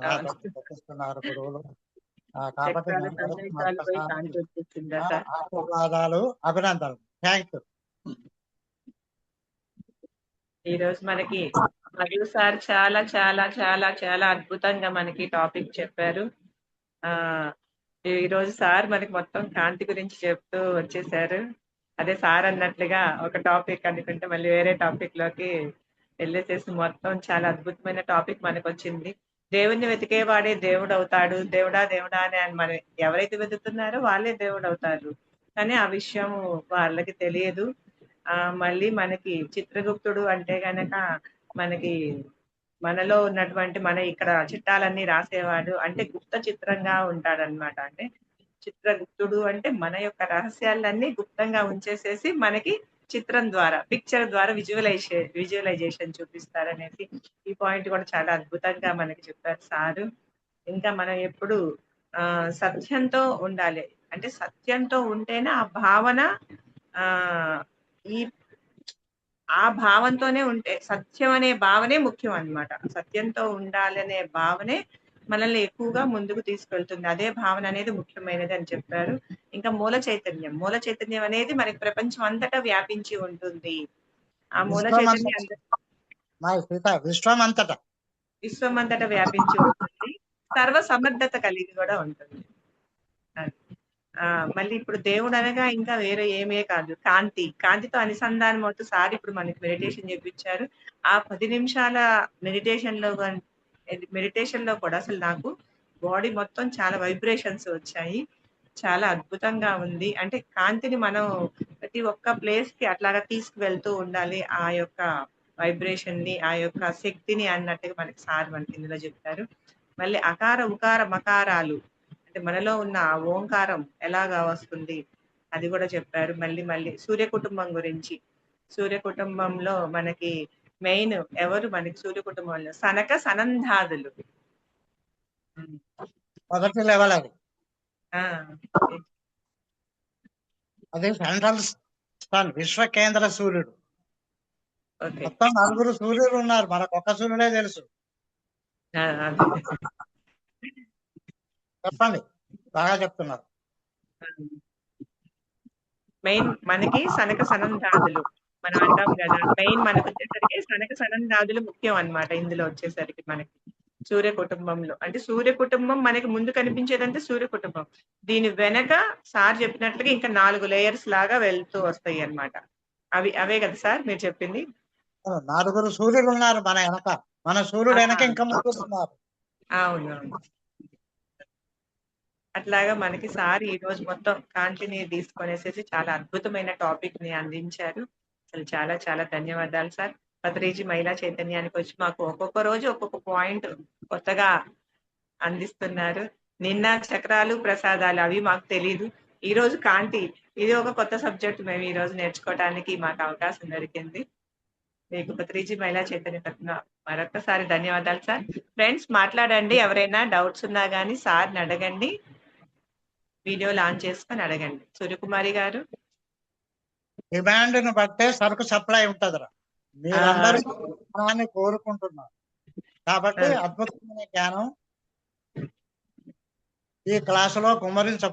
నాతో చెప్పిస్తున్నారు గురువులు. కాబట్టి ఆశీర్వాదాలు, అభినందనలు. Thank you. ఈరోజు మనకి మధు సార్ చాలా చాలా చాలా చాలా అద్భుతంగా మనకి టాపిక్ చెప్పారు. ఈరోజు సార్ మనకి మొత్తం కాంతి గురించి చెప్తూ వచ్చేసారు. అదే సార్ అన్నట్లుగా ఒక టాపిక్ అనుకుంటే మళ్ళీ వేరే టాపిక్ లోకి వెళ్ళేసేసి మొత్తం చాలా అద్భుతమైన టాపిక్ మనకు వచ్చింది. దేవుణ్ణి వెతికేవాడే దేవుడు అవుతాడు, దేవుడా దేవుడా అని మనం ఎవరైతే వెతుకుతున్నారో వాళ్ళే దేవుడు అవుతారు. కానీ ఆ విషయం వాళ్ళకి తెలియదు. మళ్ళీ మనకి చిత్రగుప్తుడు అంటే గనక మనకి మనలో ఉన్నటువంటి మన ఇక్కడ చిట్టాలన్నీ రాసేవాడు అంటే గుప్త చిత్రంగా ఉంటాడనమాట. అంటే చిత్రగుప్తుడు అంటే మన యొక్క రహస్యాలన్నీ గుప్తంగా ఉంచేసేసి మనకి చిత్రం ద్వారా, పిక్చర్ ద్వారా విజువలైజేషన్ చూపిస్తారనేసి ఈ పాయింట్ కూడా చాలా అద్భుతంగా మనకి చెప్పారు సారు. ఇంకా మనం ఎప్పుడు సత్యంతో ఉండాలి. అంటే సత్యంతో ఉంటేనే ఆ భావన ఆ భావంతోనే ఉంటే, సత్యం అనే భావనే ముఖ్యం అన్నమాట. సత్యంతో ఉండాలనే భావనే మనల్ని ఎక్కువగా ముందుకు తీసుకెళ్తుంది. అదే భావన అనేది ముఖ్యమైనది అని చెప్పారు. ఇంకా మూల చైతన్యం అనేది మనకి ప్రపంచం అంతటా వ్యాపించి ఉంటుంది. ఆ మూల చైతన్యం విశ్వం అంతటా వ్యాపించి ఉంటుంది. సర్వ సమర్థత కలిగి కూడా ఉంటుంది. మళ్ళీ ఇప్పుడు దేవుడు అనగా ఇంకా వేరే ఏమే కాదు, కాంతితో అనుసంధానం అవుతూ సార్ ఇప్పుడు మనకి మెడిటేషన్ చేపించారు. ఆ 10 నిమిషాల మెడిటేషన్ లో కూడా అసలు నాకు బాడీ మొత్తం చాలా వైబ్రేషన్స్ వచ్చాయి. చాలా అద్భుతంగా ఉంది. అంటే కాంతిని మనం ప్రతి ఒక్క ప్లేస్ కి అట్లాగా తీసుకువెళ్తూ ఉండాలి, ఆ యొక్క వైబ్రేషన్ ని, ఆ యొక్క శక్తిని అన్నట్టుగా మనకి సార్ మనకి ఇందులో చెప్తారు. మళ్ళీ అకార ఉకార మకారాలు అంటే మనలో ఉన్న ఆ ఓంకారం ఎలాగా వస్తుంది అది కూడా చెప్పారు. మళ్ళీ సూర్య కుటుంబం గురించి, సూర్య కుటుంబంలో మనకి మెయిన్ ఎవరు మనకి సూర్య కుటుంబంలో సనక సనందాదులు. మొదటి లెవెల్ అది. ఆ, అది సెంట్రల్ సన్, విశ్వ కేంద్ర సూర్యుడు. ఓకే. మొత్తం 4 సూర్యులు ఉన్నారు, మనకు ఒక్క సూర్యుడే తెలుసు. ఆ, అదే. చెప్పండి, బాగా చెప్తున్నారు. మెయిన్ మనకి సనక సనందాదులు మనం అంటాం కదా, మెయిన్ మనకు వచ్చేసరికి సనక సనందాదులు ముఖ్యం అన్నమాట. ఇందులో వచ్చేసరికి మనకి సూర్య కుటుంబంలో అంటే సూర్య కుటుంబం మనకి ముందు కనిపించేదంటే సూర్య కుటుంబం, దీని వెనక సార్ చెప్పినట్లుగా ఇంకా 4 లేయర్స్ లాగా వెళ్తూ వస్తాయి అన్నమాట. అవే కదా సార్ మీరు చెప్పింది? 4 సూర్యులు ఉన్నారు మన వెనక, మన సూర్యుడు వెనక ఇంకా ముగ్గురు ఉన్నారు. అవునవును. అట్లాగా మనకి సార్ ఈ రోజు మొత్తం కాంటిని తీసుకొనేసేసి చాలా అద్భుతమైన టాపిక్ ని అందించారు. అసలు చాలా చాలా ధన్యవాదాలు సార్. పత్రిజీ మహిళా చైతన్యానికి వచ్చి మాకు ఒక్కొక్క రోజు ఒక్కొక్క పాయింట్ కొత్తగా అందిస్తున్నారు. నిన్న చక్రాలు ప్రసాదాలు అవి మాకు తెలియదు, ఈ రోజు కాంతి, ఇది ఒక కొత్త సబ్జెక్ట్ మేము ఈ రోజు నేర్చుకోవడానికి మాకు అవకాశం దొరికింది. మీకు పత్రిజీ మహిళా చైతన్య తరఫున మరొకసారి ధన్యవాదాలు సార్. ఫ్రెండ్స్ మాట్లాడండి, ఎవరైనా డౌట్స్ ఉన్నా కానీ సార్ని అడగండి, వీడియో లాంచ్ చేసుకొని అడగండి. సూర్యకుమారి గారు. డిమాండ్ ను బట్టే సరుకు సప్లై ఉంటదిరా, మీరందరూ జ్ఞానాన్ని కోరుకుంటున్నారు కాబట్టి అద్భుతమైన జ్ఞానం ఈ క్లాసులో కుమ్మరించ